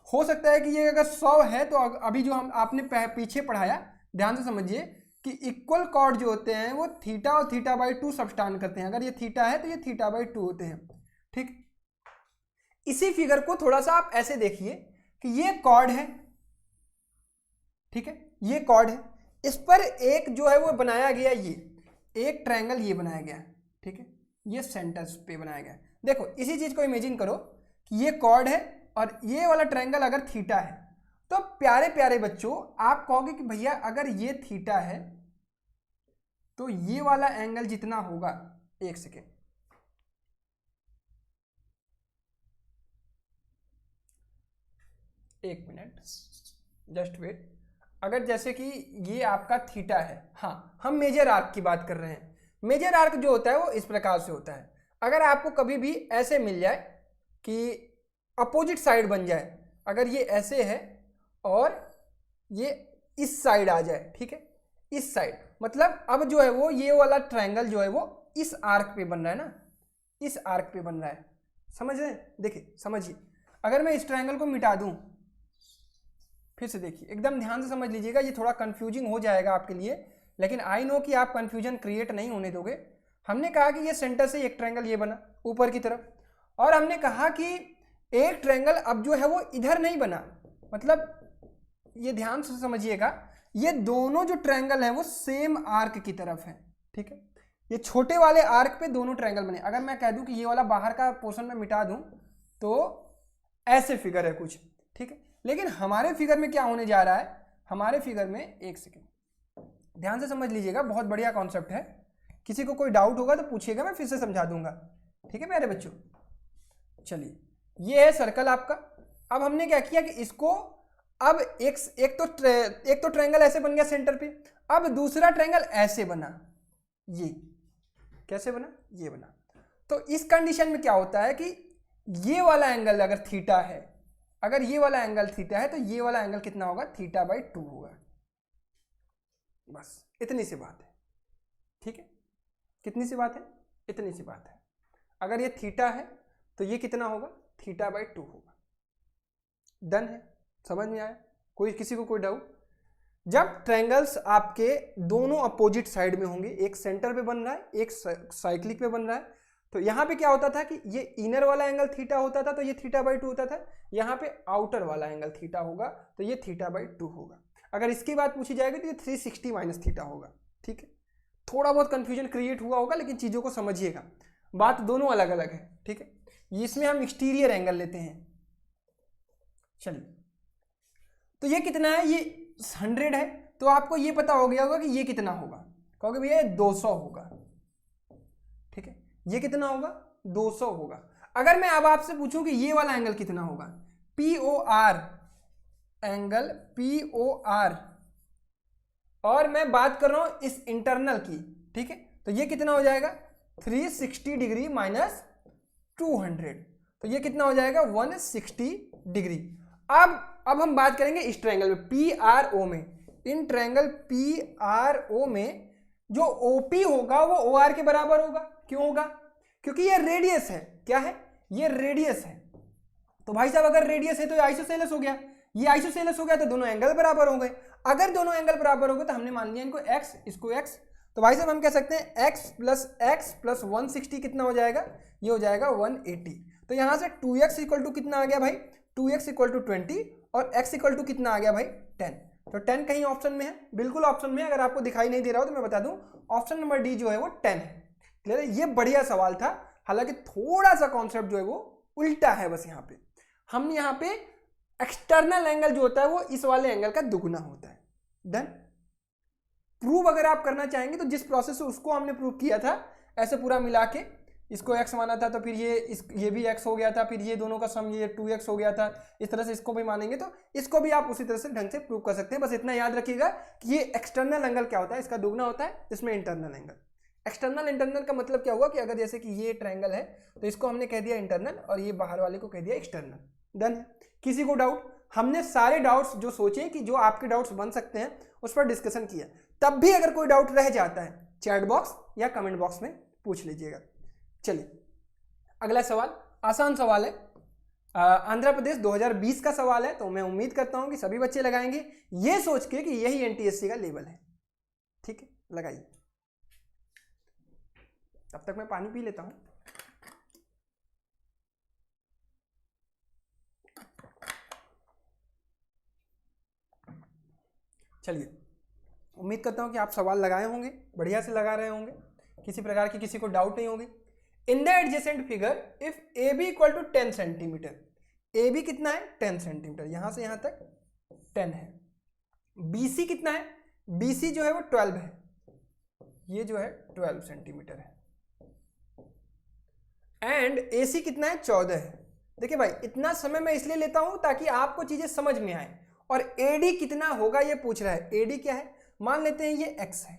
हो सकता है कि ये अगर 100 है तो अभी जो हम आपने पीछे पढ़ाया, ध्यान से समझिए कि इक्वल कॉर्ड जो होते हैं वो थीटा और थीटा बाई 2 सबस्टांड करते हैं। अगर ये थीटा है तो ये थीटा बाई 2 होते हैं। ठीक, इसी फिगर को थोड़ा सा आप ऐसे देखिए कि ये कॉर्ड है, ठीक है, ये कॉर्ड है, इस पर एक जो है वो बनाया गया, ये एक ट्रायंगल ये बनाया गया, ठीक है, ये सेंटर पे बनाया गया। देखो इसी चीज को इमेजिन करो कि ये कॉर्ड है और ये वाला ट्रायंगल अगर थीटा है, तो प्यारे प्यारे बच्चों आप कहोगे कि भैया अगर ये थीटा है तो ये वाला एंगल जितना होगा, एक सेकेंड, एक मिनट जस्ट वेट, अगर जैसे कि ये आपका थीटा है, हाँ हम मेजर आर्क की बात कर रहे हैं, मेजर आर्क जो होता है वो इस प्रकार से होता है। अगर आपको कभी भी ऐसे मिल जाए कि अपोजिट साइड बन जाए, अगर ये ऐसे है और ये इस साइड आ जाए, ठीक है, इस साइड, मतलब अब जो है वो ये वाला ट्रायंगल जो है वो इस आर्क पे बन रहा है ना, इस आर्क पे बन रहा है, समझ रहे हैं? देखिए समझिए, अगर मैं इस ट्रायंगल को मिटा दूं, फिर से देखिए, एकदम ध्यान से समझ लीजिएगा, ये थोड़ा कंफ्यूजिंग हो जाएगा आपके लिए, लेकिन आई नो कि आप कंफ्यूजन क्रिएट नहीं होने दोगे। हमने कहा कि ये सेंटर से एक ट्रायंगल ये बना ऊपर की तरफ, और हमने कहा कि एक ट्रायंगल अब जो है वो इधर नहीं बना, मतलब ये ध्यान से समझिएगा, ये दोनों जो ट्रायंगल हैं वो सेम आर्क की तरफ है, ठीक है, ये छोटे वाले आर्क पे दोनों ट्रायंगल बने। अगर मैं कह दूं कि ये वाला बाहर का पोर्शन में मिटा दूं तो ऐसे फिगर है कुछ, ठीक है, लेकिन हमारे फिगर में क्या होने जा रहा है, हमारे फिगर में, एक सेकेंड ध्यान से समझ लीजिएगा, बहुत बढ़िया कॉन्सेप्ट है, किसी को कोई डाउट होगा तो पूछिएगा, मैं फिर से समझा दूंगा, ठीक है प्यारे बच्चों। चलिए, ये है सर्कल आपका। अब हमने क्या किया कि इसको अब एक तो ट्रायंगल ऐसे बन गया सेंटर पे, अब दूसरा ट्रायंगल ऐसे बना, ये कैसे बना, ये बना। तो इस कंडीशन में क्या होता है कि ये वाला एंगल अगर थीटा है, अगर ये वाला एंगल थीटा है तो ये वाला एंगल कितना होगा, थीटा बाई 2 होगा, बस इतनी सी बात है, ठीक है, कितनी सी बात है, इतनी सी बात है। अगर ये थीटा है तो ये कितना होगा, थीटा बाई 2 होगा। डन है, समझ में आया? कोई किसी को कोई डाउट? जब ट्रायंगल्स आपके दोनों अपोजिट साइड में होंगे, एक सेंटर पे बन रहा है, एक साइक्लिक पे बन रहा है, तो यहाँ पे क्या होता था कि ये इनर वाला एंगल थीटा होता था तो ये थीटा बाई 2 होता था, यहाँ पे आउटर वाला एंगल थीटा होगा तो ये थीटा बाई 2 होगा। अगर इसकी बात पूछी जाएगी तो ये 360 माइनस थीटा होगा, ठीक है। थोड़ा बहुत कंफ्यूजन क्रिएट हुआ होगा, लेकिन चीज़ों को समझिएगा, बात दोनों अलग अलग है, ठीक है। इसमें हम एक्सटीरियर एंगल लेते हैं। चलिए, तो ये कितना है, ये 100 है, तो आपको ये पता हो गया होगा कि ये कितना होगा, कहोगे भैया 200 होगा, ठीक है, ये कितना होगा, 200 होगा। अगर मैं अब आपसे पूछूं कि ये वाला एंगल कितना होगा, POR एंगल, POR, और मैं बात कर रहा हूं इस इंटरनल की, ठीक है, तो ये कितना हो जाएगा, 360 डिग्री माइनस 200, तो ये कितना हो जाएगा, 160 डिग्री। अब हम बात करेंगे इस ट्रायंगल में, PRO में, इन ट्रायंगल PRO में जो OP होगा वो OR के बराबर होगा। क्यों होगा, क्योंकि ये रेडियस है, क्या है, ये रेडियस है, तो भाई साहब अगर रेडियस है तो ये आइसोसेलेस हो गया, ये आइसोसेलेस हो गया तो दोनों एंगल बराबर हो गए। अगर दोनों एंगल बराबर हो गए तो हमने मान लिया इनको x, इसको x, तो भाई साहब हम कह सकते हैं x प्लस 160 कितना हो जाएगा, ये हो जाएगा 180। तो यहाँ से 2x इक्वल टू कितना आ गया भाई, 2x इक्वल टू 20 और x इक्वल टू कितना आ गया भाई 10। तो 10 कहीं ऑप्शन में है, बिल्कुल ऑप्शन में है, अगर आपको दिखाई नहीं दे रहा हो तो मैं बता दूं ऑप्शन नंबर डी जो है वो 10 है। क्लियर है, ये बढ़िया सवाल था, हालांकि थोड़ा सा कॉन्सेप्ट जो है वो उल्टा है, बस यहाँ पे हम यहाँ पे एक्सटर्नल एंगल जो होता है वो इस वाले एंगल का दुगुना होता है। डन। प्रूव अगर आप करना चाहेंगे तो जिस प्रोसेस से उसको हमने प्रूव किया था ऐसे पूरा मिला के, इसको x माना था तो फिर ये भी x हो गया था, फिर ये दोनों का सम ये 2x हो गया था, इस तरह से इसको भी मानेंगे तो इसको भी आप उसी तरह से ढंग से प्रूव कर सकते हैं। बस इतना याद रखिएगा कि ये एक्सटर्नल एंगल क्या होता है, इसका दुगना होता है, इसमें इंटरनल एंगल। एक्सटर्नल इंटरनल का मतलब क्या हुआ कि अगर जैसे कि ये ट्रायंगल है तो इसको हमने कह दिया इंटरनल और ये बाहर वाले को कह दिया एक्सटर्नल। डन है। किसी को डाउट? हमने सारे डाउट्स जो सोचे कि जो आपके डाउट्स बन सकते हैं उस पर डिस्कशन किया। तब भी अगर कोई डाउट रह जाता है चैट बॉक्स या कमेंट बॉक्स में पूछ लीजिएगा। चलिए अगला सवाल आसान सवाल है, आंध्र प्रदेश 2020 का सवाल है, तो मैं उम्मीद करता हूं कि सभी बच्चे लगाएंगे ये सोच के कि यही एनटीएससी का लेवल है। ठीक है, लगाइए। तब तक मैं पानी पी लेता हूं। चलिए, उम्मीद करता हूं कि आप सवाल लगाए होंगे, बढ़िया से लगा रहे होंगे, किसी प्रकार की किसी को डाउट नहीं होगी। In the adjacent figure if A B equal to 10 centimetre, A B कितना है 10 सेंटीमीटर, यहां से यहां तक 10 है। बी सी कितना है, बी सी जो है वो 12 है, ये जो है 12 सेंटीमीटर है। एंड ए सी कितना है 14 है। देखिए भाई इतना समय मैं इसलिए लेता हूं ताकि आपको चीजें समझ में आए। और एडी कितना होगा ये पूछ रहा है, एडी क्या है, मान लेते हैं ये x है।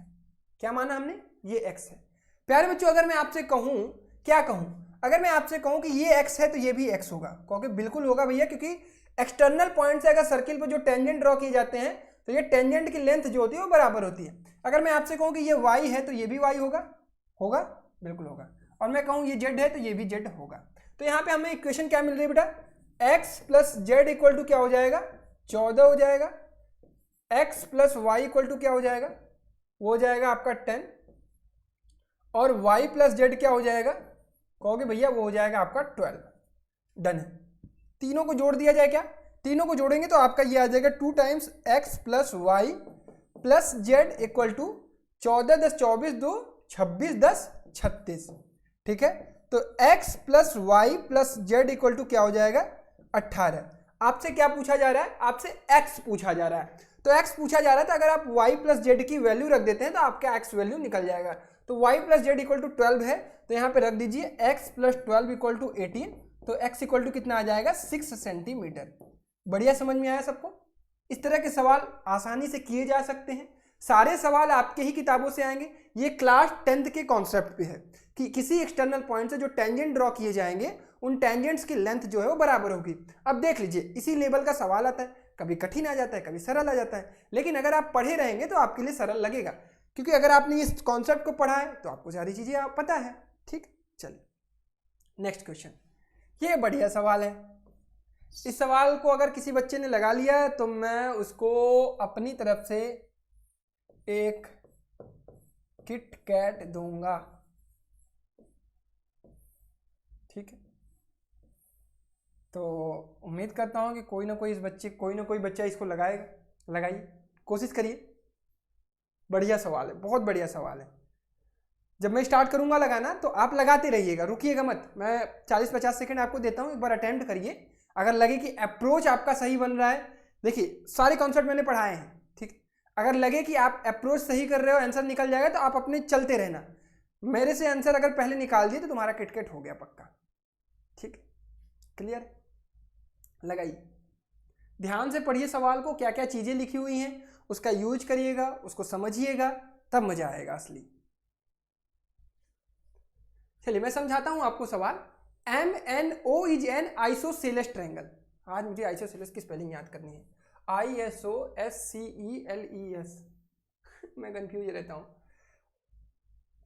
क्या माना हमने, ये x है। प्यारे बच्चों अगर मैं आपसे कहूं, क्या कहूं, अगर मैं आपसे कहूं कि ये x है तो ये भी x होगा, क्योंकि बिल्कुल होगा भैया, क्योंकि एक्सटर्नल पॉइंट से अगर सर्किल पर जो टेंजेंट ड्रॉ किए जाते हैं तो ये टेंजेंट की लेंथ जो होती है वो बराबर होती है। अगर मैं आपसे कहूं कि ये y है तो ये भी y होगा, होगा बिल्कुल होगा। और मैं कहूं ये z है तो ये भी z होगा। तो यहाँ पे हमें इक्वेशन क्या मिल रही है बेटा, x plus Z equal to क्या हो जाएगा 14 हो जाएगा, x plus Y equal to क्या हो जाएगा, वो हो जाएगा आपका 10, और y प्लस जेड क्या हो जाएगा, कहोगे भैया वो हो जाएगा आपका 12। डन है। तीनों को जोड़ दिया जाए, क्या तीनों को जोड़ेंगे तो आपका ये आ जाएगा 2 times x plus Y plus Z equal to 14 10 24 2 26 10 36। ठीक है, तो x plus Y plus Z equal to क्या हो जाएगा 18। आपसे क्या पूछा जा रहा है, आपसे x पूछा जा रहा है। तो x पूछा जा रहा है तो अगर आप y प्लस जेड की वैल्यू रख देते हैं तो आपका x वैल्यू निकल जाएगा। तो y plus Z equal to 12 है, तो यहाँ पे रख दीजिए x प्लस 12 इक्वल टू 18, तो x इक्वल टू कितना आ जाएगा 6 सेंटीमीटर। बढ़िया समझ में आया सबको? इस तरह के सवाल आसानी से किए जा सकते हैं, सारे सवाल आपके ही किताबों से आएंगे। ये क्लास 10th के कॉन्सेप्ट पे है कि किसी एक्सटर्नल पॉइंट से जो टेंजेंट ड्रॉ किए जाएंगे उन टेंजेंट्स की लेंथ जो है वो बराबर होगी। अब देख लीजिए इसी लेवल का सवाल आता है, कभी कठिन आ जाता है कभी सरल आ जाता है, लेकिन अगर आप पढ़े रहेंगे तो आपके लिए सरल लगेगा, क्योंकि अगर आपने इस कॉन्सेप्ट को पढ़ा है तो आपको सारी चीजें आप पता है। ठीक, चलिए नेक्स्ट क्वेश्चन। ये बढ़िया सवाल है, इस सवाल को अगर किसी बच्चे ने लगा लिया तो मैं उसको अपनी तरफ से एक किट कैट दूंगा। ठीक है, तो उम्मीद करता हूं कि कोई ना कोई बच्चा इसको लगाएगा, लगाइए, कोशिश करिए। बढ़िया सवाल है, बहुत बढ़िया सवाल है। जब मैं स्टार्ट करूंगा लगाना तो आप लगाते रहिएगा, रुकिएगा मत। मैं 40-50 सेकंड आपको देता हूं, एक बार अटेम्प्ट करिए। अगर लगे कि अप्रोच आपका सही बन रहा है, देखिए सारे कॉन्सेप्ट मैंने पढ़ाए हैं, ठीक, अगर लगे कि आप अप्रोच सही कर रहे हो, आंसर निकल जाएगा, तो आप अपने चलते रहना। मेरे से आंसर अगर पहले निकाल दिए तो तुम्हारा किटकेट हो गया पक्का। ठीक, क्लियर, लगाइए। ध्यान से पढ़िए सवाल को, क्या क्या चीजें लिखी हुई हैं उसका यूज करिएगा, उसको समझिएगा, तब मजा आएगा असली। चलिए मैं समझाता हूं आपको सवाल। MNO is an isosceles triangle. आज मुझे आइसोसेलेस की स्पेलिंग याद करनी है, ISOSCELES मैं कंफ्यूज रहता हूं।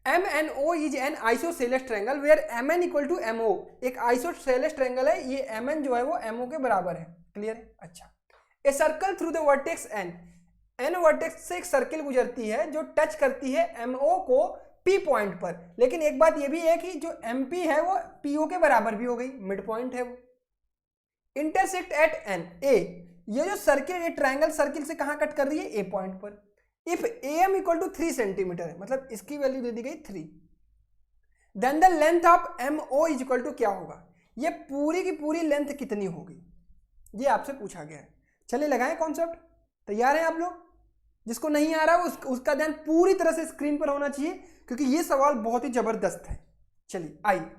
MNO is an isosceles triangle where MN equal to MO। एक आइसोसेलेस ट्रायंगल है, ये MN जो है वो MO के बराबर है। क्लियर है? अच्छा। A circle through the vertex N, N vertex से एक सर्किल गुजरती है जो टच करती है MO को P पॉइंट पर, लेकिन एक बात ये भी है कि जो MP है वो PO के बराबर भी हो गई, मिड पॉइंट है वो। इंटरसेक्ट एट N A, ये जो सर्किल, ये ट्रायंगल सर्किल से कहां कट कर रही है? A पॉइंट पर। If AM equal to 3 centimetre है, मतलब इसकी वैल्यू दे दी गई 3, then the length of MO is equal to क्या होगा? ये पूरी की पूरी लेंथ कितनी होगी, ये आपसे पूछा गया है। चलिए लगाएं कॉन्सेप्ट, तैयार हैं आप लोग? जिसको नहीं आ रहा उसका ध्यान पूरी तरह से स्क्रीन पर होना चाहिए, क्योंकि ये सवाल बहुत ही जबरदस्त है। चलिए आइए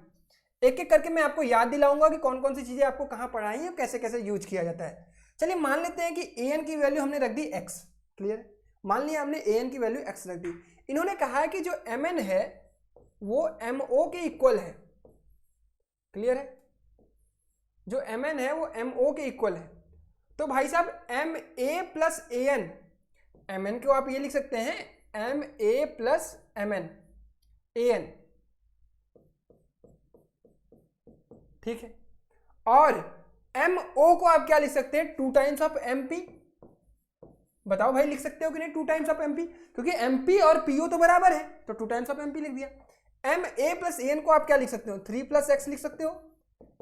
एक एक करके मैं आपको याद दिलाऊंगा कि कौन कौन सी चीजें आपको कहां पढ़ाई है और कैसे कैसे यूज किया जाता है। चलिए मान लेते हैं कि an की वैल्यू हमने रख दी x, क्लियर? मान लिया हमने an की वैल्यू x रख दी। इन्होंने कहा है कि जो mn है वो MO के इक्वल है, क्लियर है? जो mn है वो MO के इक्वल है। तो भाई साहब MA प्लस AN, mn को आप ये लिख सकते हैं MA प्लस MN AN, ठीक है? और MO को आप क्या लिख सकते हैं? 2 टाइम्स ऑफ MP। बताओ भाई लिख सकते हो कि नहीं 2 टाइम्स ऑफ MP? क्योंकि MP और PO तो बराबर है, तो 2 टाइम्स ऑफ MP लिख दिया। MA प्लस AN को आप क्या लिख सकते हो? 3 प्लस x लिख सकते हो,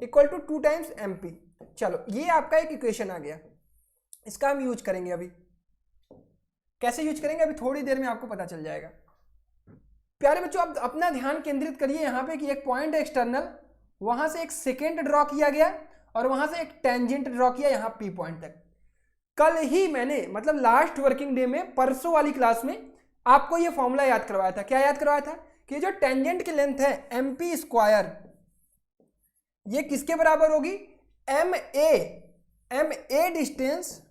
इक्वल टू 2 टाइम्स MP। चलो ये आपका एक इक्वेशन आ गया, इसका हम यूज करेंगे। अभी कैसे यूज करेंगे अभी थोड़ी देर में आपको पता चल जाएगा। प्यारे बच्चों आप अपना ध्यान केंद्रित करिए यहाँ पे कि एक पॉइंट है एक्सटर्नल, वहां से एक सेकेंड ड्रॉ किया गया और वहां से एक टेंजेंट ड्रॉ किया यहाँ P पॉइंट तक। कल ही मैंने, मतलब लास्ट वर्किंग डे में, परसों वाली क्लास में आपको ये फॉर्मूला याद करवाया था। क्या याद करवाया था? कि जो टेंजेंट की लेंथ है MP स्क्वायर, ये किसके बराबर होगी? MA distance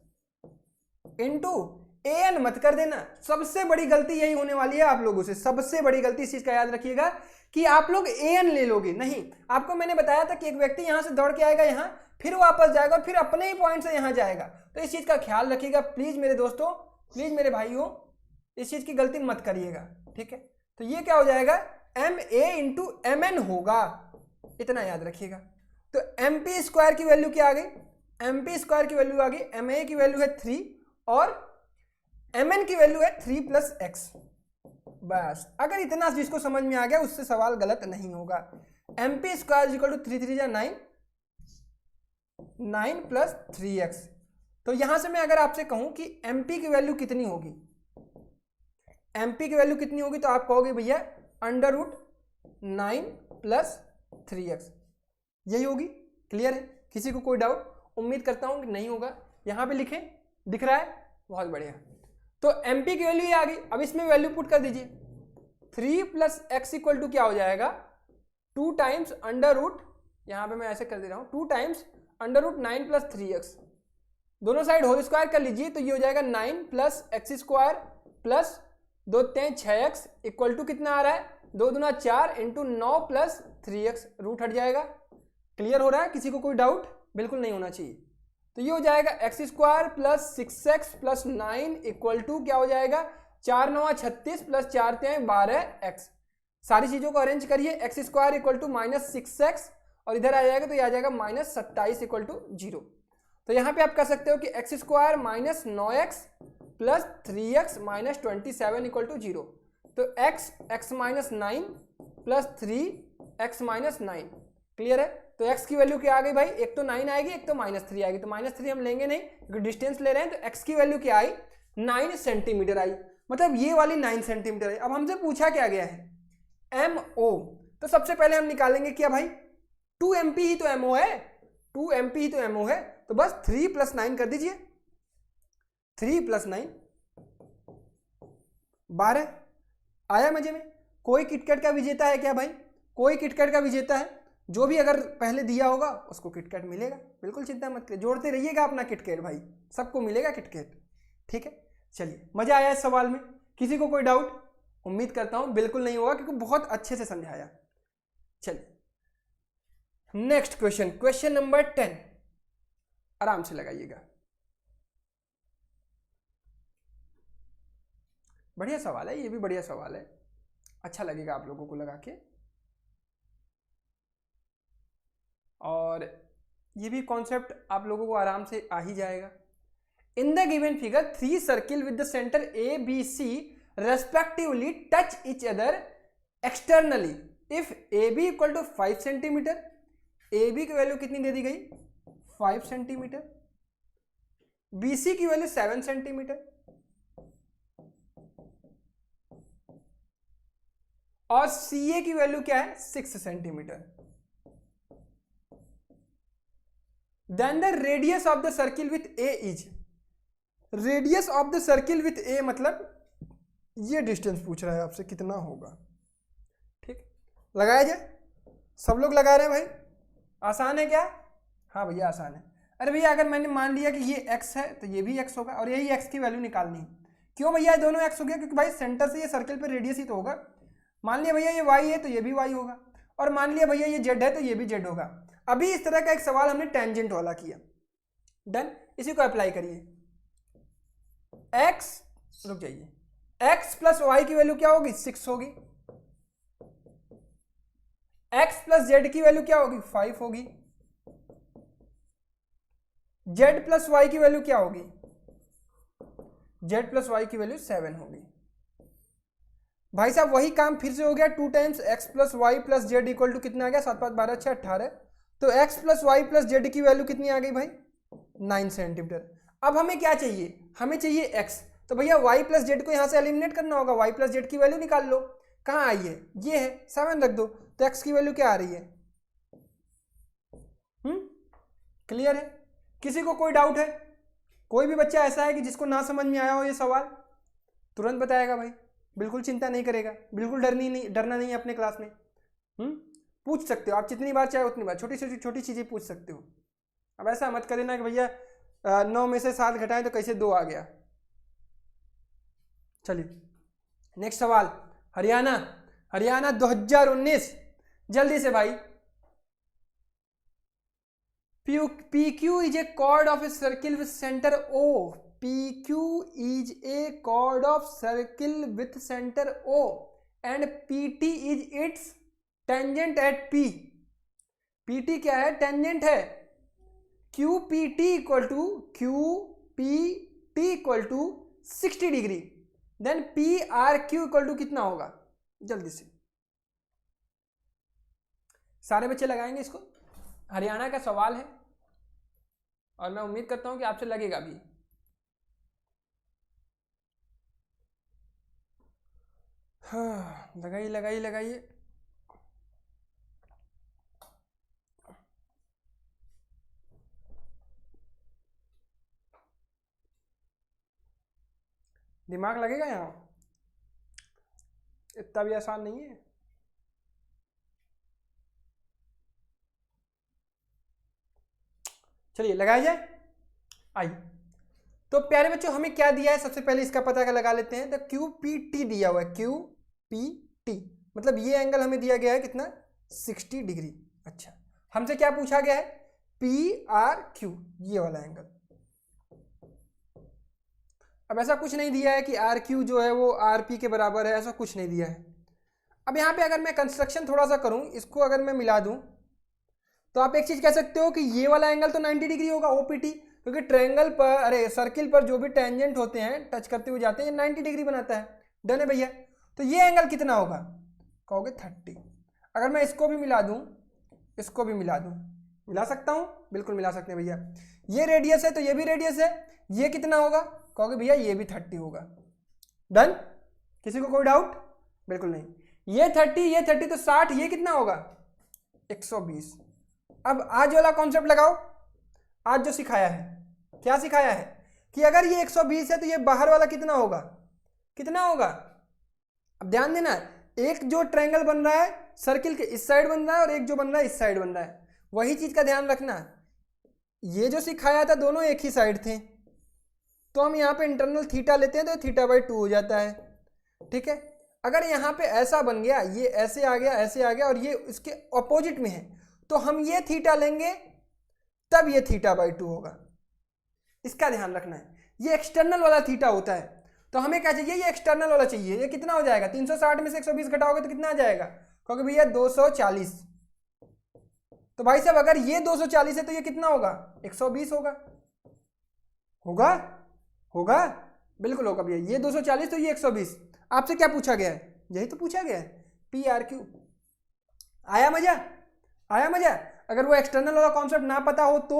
into AN। मत कर देना, सबसे बड़ी गलती यही होने वाली है आप लोगों से। सबसे बड़ी गलती इस चीज का याद रखिएगा कि आप लोग AN ले लोगे। नहीं, आपको मैंने बताया था कि एक व्यक्ति यहां से दौड़ के आएगा यहाँ, फिर वापस जाएगा और फिर अपने ही पॉइंट से यहां जाएगा। तो इस चीज का ख्याल रखिएगा प्लीज मेरे दोस्तों, प्लीज मेरे भाइयों, इस चीज की गलती मत करिएगा, ठीक है? तो ये क्या हो जाएगा? MA इंटू MN होगा, इतना याद रखिएगा। तो MP स्क्वायर की वैल्यू क्या आ गई? MP स्क्वायर की वैल्यू आ गई, MA की वैल्यू है 3 और MN की वैल्यू है 3 प्लस x। बस अगर इतना जिसको समझ में आ गया उससे सवाल गलत नहीं होगा। MP square equal to 3 3 9, 9 plus 3x। तो यहां से मैं अगर आपसे कहूं कि MP की वैल्यू कितनी होगी, MP की वैल्यू कितनी होगी, तो आप कहोगे भैया अंडर रूट 9 प्लस 3x, यही होगी। क्लियर है? किसी को कोई डाउट? उम्मीद करता हूं कि नहीं होगा। यहां पे लिखें, दिख रहा है? बहुत बढ़िया। तो MP की वैल्यू ये आ गई। अब इसमें वैल्यू पुट कर दीजिए, 3 प्लस एक्स इक्वल टू क्या हो जाएगा? 2 टाइम्स अंडर रूट, यहां पे मैं ऐसे कर दे रहा हूं, 2 times under root 9 plus 3x। दोनों साइड होल स्क्वायर कर लीजिए, तो ये हो जाएगा 9 plus X square plus 2 3 6x equal to कितना आ रहा है? 2 दूना 4 इंटू 9 प्लस 3x, रूट हट जाएगा। क्लियर हो रहा है? किसी को कोई डाउट? बिल्कुल नहीं होना चाहिए। तो ये हो जाएगा X square plus 6x plus 9 equal to क्या हो जाएगा? 4 9 36 प्लस 4 3 12x। सारी चीजों को अरेंज करिए, X square equal to minus 6x और इधर आ जाएगा तो ये आ जाएगा माइनस 27 इक्वल टू 0। तो यहाँ पे आप कह सकते हो कि X square minus 9x plus 3x minus 27 equal to 0। तो x minus 9 plus 3x minus 9। Clear है? तो x की वैल्यू क्या आ गई भाई? एक तो 9 आएगी, एक तो माइनस 3 आएगी। तो माइनस 3 हम लेंगे नहीं क्योंकि डिस्टेंस ले रहे हैं। तो x की वैल्यू क्या आई? 9 सेंटीमीटर आई, मतलब ये वाली 9 सेंटीमीटर आई। अब हमसे पूछा क्या गया है? MO। तो सबसे पहले हम निकालेंगे क्या भाई? 2 MP ही तो MO है, 2 MP ही तो MO है। तो बस 3 प्लस 9 कर दीजिए, 3 प्लस 9 12। आया मजे में? कोई किटकैट का विजेता है क्या भाई? कोई किटकैट का विजेता है? जो भी अगर पहले दिया होगा उसको किटकैट मिलेगा, बिल्कुल चिंता मत करिए, जोड़ते रहिएगा अपना किटकैट भाई, सबको मिलेगा किटकैट। ठीक है, चलिए मजा आया इस सवाल में? किसी को कोई डाउट? उम्मीद करता हूं बिल्कुल नहीं होगा क्योंकि बहुत अच्छे से समझाया। चलिए नेक्स्ट क्वेश्चन, क्वेश्चन नंबर 10, आराम से लगाइएगा। बढ़िया सवाल है, ये भी बढ़िया सवाल है, अच्छा लगेगा आप लोगों को लगा के। और ये भी कॉन्सेप्ट आप लोगों को आराम से आ ही जाएगा। In the given figure 3 circle with the centre A B C respectively touch each other externally if A B equal to 5 centimetre, A B की वैल्यू कितनी दे दी गई 5 सेंटीमीटर, बी सी की वैल्यू 7 सेंटीमीटर और सी ए की वैल्यू क्या है 6 centimetre. Then the radius of the circle with A is, radius of the circle with A मतलब ये डिस्टेंस पूछ रहा है आपसे कितना होगा। ठीक, लगाया जाए, सब लोग लगा रहे हैं भाई, आसान है क्या? हाँ भैया आसान है। अरे भैया अगर मैंने मान लिया कि ये x है तो ये भी x होगा और यही x की वैल्यू निकालनी है। क्यों भैया ये दोनों x हो गया? क्योंकि भाई सेंटर से ये सर्किल पे रेडियस ही तो होगा। मान लिया भैया ये y है तो ये भी y होगा और मान लिया भैया ये z है तो ये भी z होगा। अभी इस तरह का एक सवाल हमने टेंजेंट वाला किया। डन, इसी को अप्लाई करिए। x, रुक जाइए, x प्लस y की वैल्यू क्या होगी 6 होगी, x प्लस z की वैल्यू क्या होगी 5 होगी, z प्लस y की वैल्यू क्या होगी, z प्लस y की वैल्यू 7 होगी। भाई साहब वही काम फिर से हो गया, 2 times x plus Y plus Z equal to कितना आ गया 7 5 12 6 18, तो x plus Y plus Z की वैल्यू कितनी आ गई भाई 9 सेंटीमीटर। अब हमें क्या चाहिए, हमें चाहिए x, तो भैया y प्लस जेड को यहां से एलिमिनेट करना होगा, y प्लस जेड की वैल्यू निकाल लो। कहाँ आई है, ये है 7 रख दो, तो x की वैल्यू क्या आ रही है। क्लियर है? किसी को कोई डाउट है? कोई भी बच्चा ऐसा है कि जिसको ना समझ में आया हो ये सवाल, तुरंत बताएगा भाई, बिल्कुल चिंता नहीं करेगा, बिल्कुल डरना नहीं है अपने क्लास में। पूछ सकते हो आप जितनी बार चाहे उतनी बार, छोटी चीजें पूछ सकते हो। अब ऐसा मत कर देना कि भैया 9 में से 7 घटाएं तो कैसे 2 आ गया। चलिए नेक्स्ट सवाल, हरियाणा 2019, जल्दी से भाई। PQ is a chord of a circle with center O. PQ is a chord of circle with center O and PT is its tangent at P. PT क्या है, टेंजेंट है। QPT equal to 60 degree, then PRQ equal to कितना होगा, जल्दी से सारे बच्चे लगाएंगे इसको। हरियाणा का सवाल है और मैं उम्मीद करता हूं कि आपसे लगेगा भी। हाँ, लगाइए। दिमाग लगेगा यहाँ, इतना भी आसान नहीं है। चलिए लगाया जाए। आइए, तो प्यारे बच्चों हमें क्या दिया है, सबसे पहले इसका पता लगा लेते हैं। तो QPT दिया हुआ है, QPT मतलब ये एंगल हमें दिया गया है कितना 60 डिग्री। अच्छा, हमसे क्या पूछा गया है, PRQ, ये वाला एंगल। अब ऐसा कुछ नहीं दिया है कि RQ जो है वो RP के बराबर है, ऐसा कुछ नहीं दिया है। अब यहाँ पे अगर मैं कंस्ट्रक्शन थोड़ा सा करूँ, इसको अगर मैं मिला दूँ तो आप एक चीज कह सकते हो कि ये वाला एंगल तो 90 डिग्री होगा OPT, क्योंकि ट्रायंगल पर सर्किल पर जो भी टेंजेंट होते हैं टच करते हुए जाते हैं, ये 90 डिग्री बनाता है। डन है भैया? तो ये एंगल कितना होगा, कहोगे 30। अगर मैं इसको भी मिला दूं, इसको भी मिला दूं, मिला सकता हूं, बिल्कुल मिला सकते हैं भैया। ये रेडियस है तो ये भी रेडियस है, ये कितना होगा, कहोगे भैया ये भी 30 होगा। डन? किसी को कोई डाउट? बिल्कुल नहीं। ये 30 तो 60, ये कितना होगा 120। अब आज वाला कॉन्सेप्ट लगाओ, आज जो सिखाया है, क्या सिखाया है कि अगर ये 120 है तो ये बाहर वाला कितना होगा, अब ध्यान देना, एक जो ट्रायंगल बन रहा है सर्किल के इस साइड बन रहा है और एक जो बन रहा है इस साइड बन रहा है, वही चीज का ध्यान रखना। ये जो सिखाया था दोनों एक ही साइड थे, तो हम यहाँ पे इंटरनल थीटा लेते हैं तो θ/2 हो जाता है। ठीक है, अगर यहाँ पे ऐसा बन गया, ये ऐसे आ गया और ये इसके अपोजिट में है, तो हम ये थीटा लेंगे तब ये θ/2 होगा। इसका ध्यान रखना है, ये एक्सटर्नल वाला थीटा होता है। तो हमें क्या चाहिए, ये एक्सटर्नल वाला चाहिए। ये कितना हो जाएगा, 360 में से 120 घटाओगे तो कितना आ जाएगा, क्योंकि भैया 240। तो भाई साहब अगर ये 240 है तो ये कितना होगा, 120 होगा। होगा, बिल्कुल होगा भैया। ये 240 तो ये 120। आपसे क्या पूछा गया है? यही तो पूछा गया है, पी आर क्यू। आया मजा? आया मजा? अगर वो एक्सटर्नल वाला कॉन्सेप्ट ना पता हो तो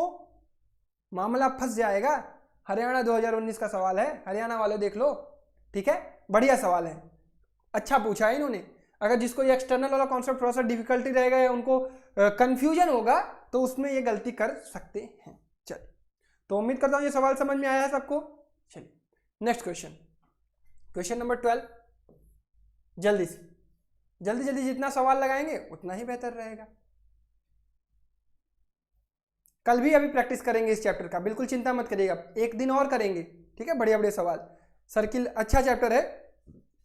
मामला फंस जाएगा। हरियाणा 2019 का सवाल है, हरियाणा वाले देख लो, ठीक है, बढ़िया सवाल है, अच्छा पूछा है इन्होंने। अगर जिसको ये एक्सटर्नल वाला कॉन्सेप्ट थोड़ा सा डिफिकल्टी रहेगा या उनको कंफ्यूजन होगा तो उसमें ये गलती कर सकते हैं। चलिए, तो उम्मीद करता हूं ये सवाल समझ में आया है सबको। चलिए नेक्स्ट क्वेश्चन, क्वेश्चन नंबर 12। जल्दी से, जल्दी जल्दी जितना सवाल लगाएंगे उतना ही बेहतर रहेगा। कल भी अभी प्रैक्टिस करेंगे इस चैप्टर का, बिल्कुल चिंता मत करिएगा, एक दिन और करेंगे, ठीक है। बढ़िया बढ़िया सवाल, सर्किल अच्छा चैप्टर है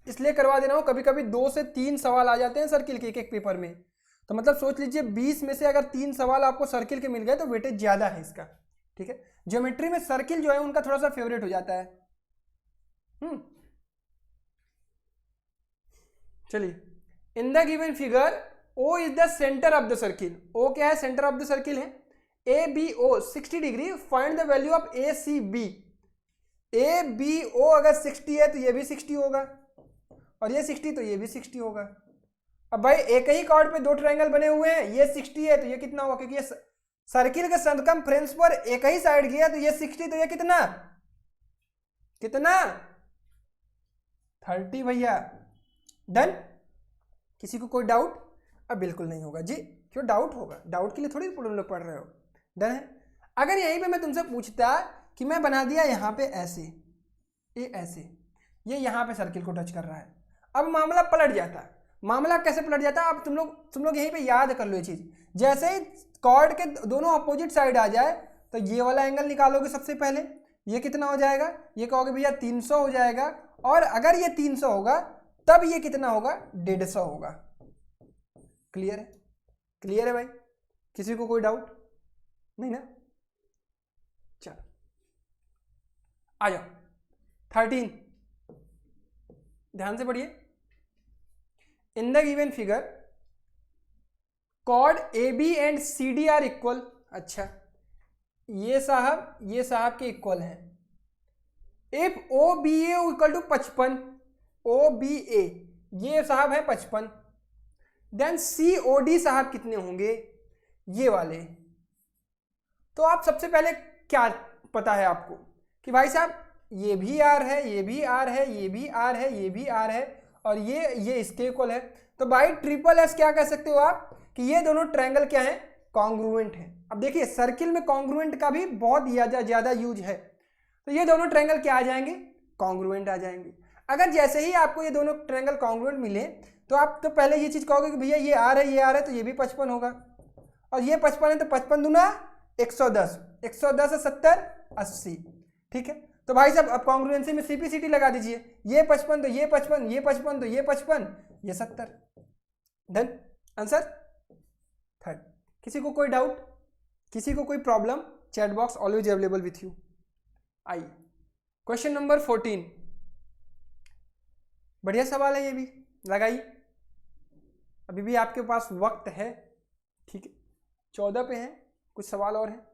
इसलिए करवा दे रहा हूं। कभी कभी 2 से 3 सवाल आ जाते हैं सर्किल के एक एक पेपर में, तो मतलब सोच लीजिए 20 में से अगर 3 सवाल आपको सर्किल के मिल गए तो वेटेज ज्यादा है इसका, ठीक है। ज्योमेट्री में सर्किल जो है उनका थोड़ा सा फेवरेट हो जाता है। चलिए, इन the given figure O is the centre of the circle. O क्या है? सेंटर ऑफ द सर्किल है। ABO 60 degree, find the value of ACB। ABO अगर 60 है तो ये भी 60 होगा, और ये 60 तो ये भी 60 होगा। अब भाई एक ही कॉर्ड पे 2 ट्रायंगल बने हुए हैं, ये 60 है तो ये कितना होगा, क्योंकि ये सर्किल के सरकमफ्रेंस पर एक ही साइड गया, तो ये 60 तो ये कितना कितना 30 भैया। डन? किसी को कोई डाउट? अब बिल्कुल नहीं होगा जी, क्यों डाउट होगा? डाउट के लिए थोड़ी तुम लोग पढ़ रहे हो। डन है? अगर यहीं पे मैं तुमसे पूछता कि मैं बना दिया यहाँ पे ऐसे, ये ऐसे, ये यहाँ पे सर्किल को टच कर रहा है, अब मामला पलट जाता। मामला कैसे पलट जाता? अब तुम लोग यहीं पे याद कर लो ये चीज। जैसे ही कॉर्ड के दोनों अपोजिट साइड आ जाए तो ये वाला एंगल निकालोगे सबसे पहले, ये कितना हो जाएगा? ये कहोगे भैया 300 हो जाएगा, और अगर ये 300 होगा तब ये कितना होगा? 150 होगा। क्लियर है? क्लियर है भाई? किसी को कोई डाउट नहीं ना? चलो आ जाओ 13, ध्यान से पढ़िए। In the given figure chord AB and CD are equal. अच्छा, ये साहब के इक्वल हैं। If OBA equal to 55, OBA ये साहब है 55, देन COD साहब कितने होंगे? ये वाले। तो आप सबसे पहले क्या पता है आपको कि भाई साहब ये भी R है, ये भी R है, ये भी R है, ये भी R है, और ये इसके इक्वल है। तो भाई ट्रिपल S क्या कह सकते हो आप कि ये दोनों ट्रायंगल क्या है? कॉन्ग्रुएंट है। अब देखिए सर्किल में कॉन्ग्रुएंट का भी बहुत ज्यादा यूज है, तो ये दोनों ट्रायंगल क्या आ जाएंगे? कॉन्ग्रुएंट आ जाएंगे। अगर जैसे ही आपको ये दोनों ट्रायंगल कॉन्ग्रुएंट मिले तो आप तो पहले ये चीज कहोगे कि भैया ये R है, ये R है, तो ये भी 55 होगा, और ये 55 है तो 55 दूना 110, 110 70 80, ठीक है। तो भाई साहब अब कॉन्ग्रुएंसी में CP/CT लगा दीजिए, ये 55 तो ये 55, ये 55 तो ये 55, ये 70। डन? Answer third. किसी को कोई डाउट? किसी को कोई problem? Chat box always available with you. आइए क्वेश्चन नंबर 14, बढ़िया सवाल है ये भी, लगाइए, अभी भी आपके पास वक्त है, ठीक है। 14 पे है, कुछ सवाल और हैं,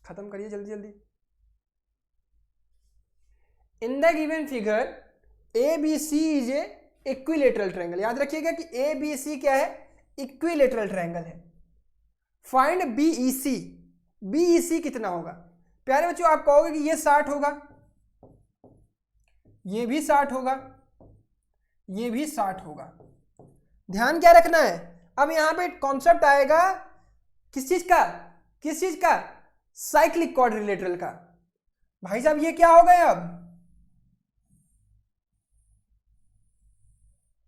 खत्म करिए जल्दी जल्दी। इन the given figure ABC is a equilateral triangle. याद रखिएगा कि ABC क्या है? इक्विलेटरल ट्रायंगल है। Find BEC। BEC कितना होगा? प्यारे बच्चों आप कहोगे कि ये 60 होगा, ये भी 60 होगा, ये भी 60 होगा। ध्यान क्या रखना है? अब यहां पे कॉन्सेप्ट आएगा किस चीज का? किस चीज का? साइक्लिक क्वाड्रिलेटरल का। भाई साहब ये क्या हो गए? अब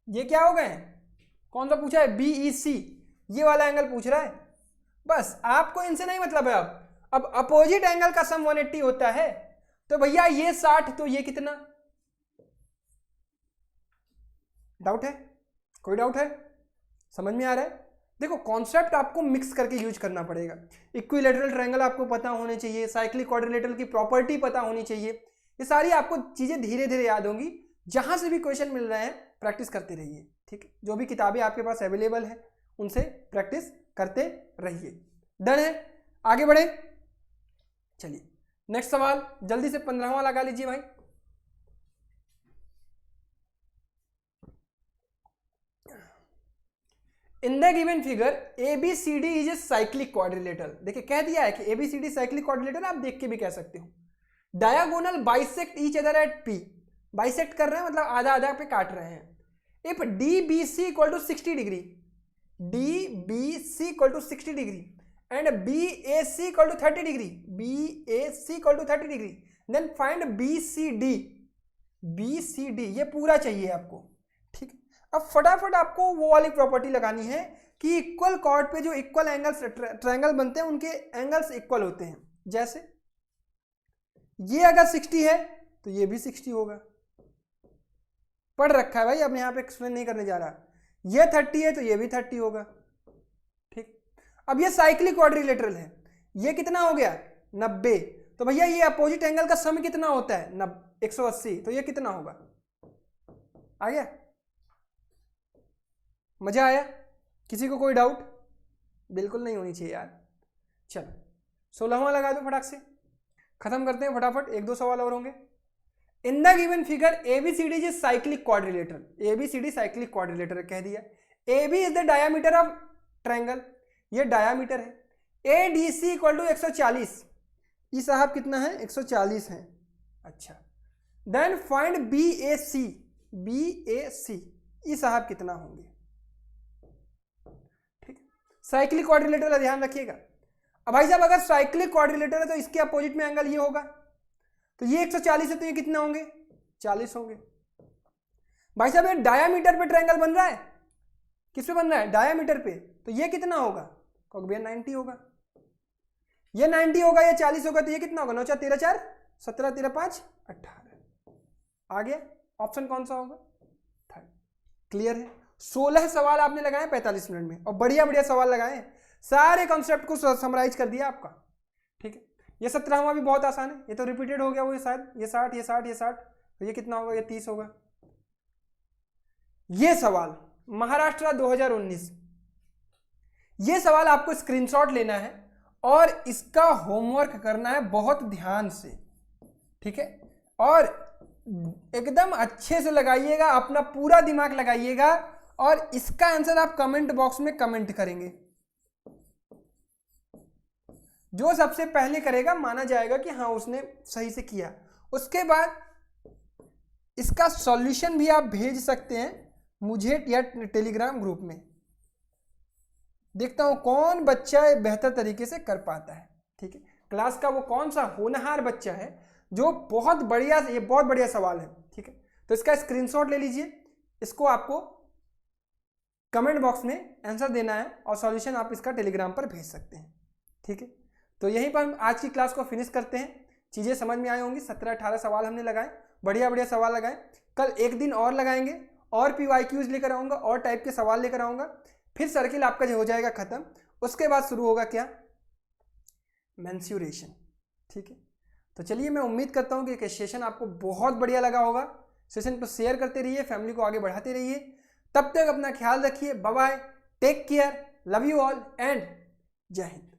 ये क्या हो गए? कौन सा पूछा है? BEC, ये वाला एंगल पूछ रहा है। बस आपको इनसे नहीं मतलब है। अब अपोजिट एंगल का सम 180 होता है, तो भैया ये 60 तो ये कितना? डाउट है? कोई डाउट है? समझ में आ रहा है? देखो कॉन्सेप्ट आपको मिक्स करके यूज करना पड़ेगा। इक्विलेटरल ट्रायंगल आपको पता होने चाहिए, साइक्लिक क्वाड्रिलेटरल की प्रॉपर्टी पता होनी चाहिए, ये सारी आपको चीजें धीरे धीरे याद होंगी। जहां से भी क्वेश्चन मिल रहे हैं प्रैक्टिस करते रहिए, ठीक है। जो भी किताबें आपके पास अवेलेबल है उनसे प्रैक्टिस करते रहिए। डन है? आगे बढ़े। चलिए नेक्स्ट सवाल जल्दी से 15वां लगा लीजिए भाई। इन the given figure ABCD is a cyclic quadrilateral. देखिए कह दिया है कि ABCD साइक्लिक क्वाड्रिलेटरल, आप देख के भी कह सकते हो। Diagonal bisect each other at P, bisect कर रहे हैं मतलब आधा आधा पे काट रहे हैं। If DBC equal to 60 degree, DBC equal to 60 degree and BAC equal to 30 degree, BAC equal to 30 degree, then find BCD। BCD ये पूरा चाहिए आपको, ठीक है। अब फटाफट आपको वो वाली प्रॉपर्टी लगानी है कि इक्वल कॉर्ड पे जो इक्वल एंगल्स ट्रायंगल बनते हैं उनके एंगल्स इक्वल होते हैं। जैसे ये अगर 60 है तो ये भी 60 होगा, पढ़ रखा है भाई, अब यहाँ पे एक्सप्लेन नहीं करने जा रहा। ये 30 है तो ये भी 30 होगा, ठीक। अब ये साइक्लिक क्वाड्रिलेटरल है, ये कितना हो गया 90, तो भैया ये अपोजिट एंगल का सम कितना होता है 180, तो ये कितना होगा। आ गया, मजा आया? किसी को कोई डाउट? बिल्कुल नहीं होनी चाहिए यार। चलो 16वां लगा दो फटाक से, खत्म करते हैं फटाफट, एक दो सवाल और होंगे। इन the given figure ABCD is cyclic quadrilateral, ABCD cyclic quadrilateral कह दिया। AB is the diameter of triangle, ये डायमीटर है। ADC इक्वल टू 140, ये साहब कितना है 140 है, अच्छा। देन फाइंड BAC, BAC ये साहब कितना होंगे, ठीक। साइक्लिक क्वाड्रिलेटरल ध्यान रखिएगा। अब भाई साहब अगर साइक्लिक क्वाड्रिलेटरल है तो इसके अपोजिट में एंगल ये होगा, तो ये 140 है तो ये कितना होंगे 40 होंगे। भाई साहब ये डायामीटर पे ट्रायंगल बन रहा है, किस पे बन रहा है डायामीटर पे, तो ये कितना होगा कहोगे भैया 90 होगा। ये 90 होगा, ये 40 होगा, तो ये कितना होगा 9 4 13 4 17 13 5 18। आ गया, ऑप्शन कौन सा होगा थर्ड। क्लियर है? 16 सवाल आपने लगाए 45 मिनट में, और बढ़िया बढ़िया सवाल लगाए, सारे कॉन्सेप्ट को समराइज कर दिया आपका, ठीक है। ये 17वां भी बहुत आसान है, ये तो रिपीटेड हो गया वो, शायद ये 60 ये 60 ये 60, तो ये कितना होगा ये 30 होगा। ये सवाल महाराष्ट्र 2019, ये सवाल आपको स्क्रीनशॉट लेना है और इसका होमवर्क करना है बहुत ध्यान से, ठीक है। और एकदम अच्छे से लगाइएगा, अपना पूरा दिमाग लगाइएगा, और इसका आंसर आप कमेंट बॉक्स में कमेंट करेंगे। जो सबसे पहले करेगा माना जाएगा कि हाँ उसने सही से किया। उसके बाद इसका सॉल्यूशन भी आप भेज सकते हैं मुझे या टेलीग्राम ग्रुप में, देखता हूं कौन बच्चा बेहतर तरीके से कर पाता है, ठीक है। क्लास का वो कौन सा होनहार बच्चा है जो बहुत बढ़िया, ये बहुत बढ़िया सवाल है, ठीक है। तो इसका स्क्रीनशॉट ले लीजिए, इसको आपको कमेंट बॉक्स में आंसर देना है और सॉल्यूशन आप इसका टेलीग्राम पर भेज सकते हैं, ठीक है। तो यहीं पर हम आज की क्लास को फिनिश करते हैं। चीज़ें समझ में आई होंगी, 17-18 सवाल हमने लगाए, बढ़िया बढ़िया सवाल लगाए। कल एक दिन और लगाएंगे, और PYQs लेकर आऊँगा, और टाइप के सवाल लेकर आऊँगा, फिर सर्किल आपका जो हो जाएगा खत्म। उसके बाद शुरू होगा क्या, मेंस्युरेशन, ठीक है। तो चलिए मैं उम्मीद करता हूँ कि सेशन आपको बहुत बढ़िया लगा होगा। सेशन को शेयर करते रहिए, फैमिली को आगे बढ़ाते रहिए। तब तक अपना ख्याल रखिए, bye bye, take care, love you all and जय हिंद।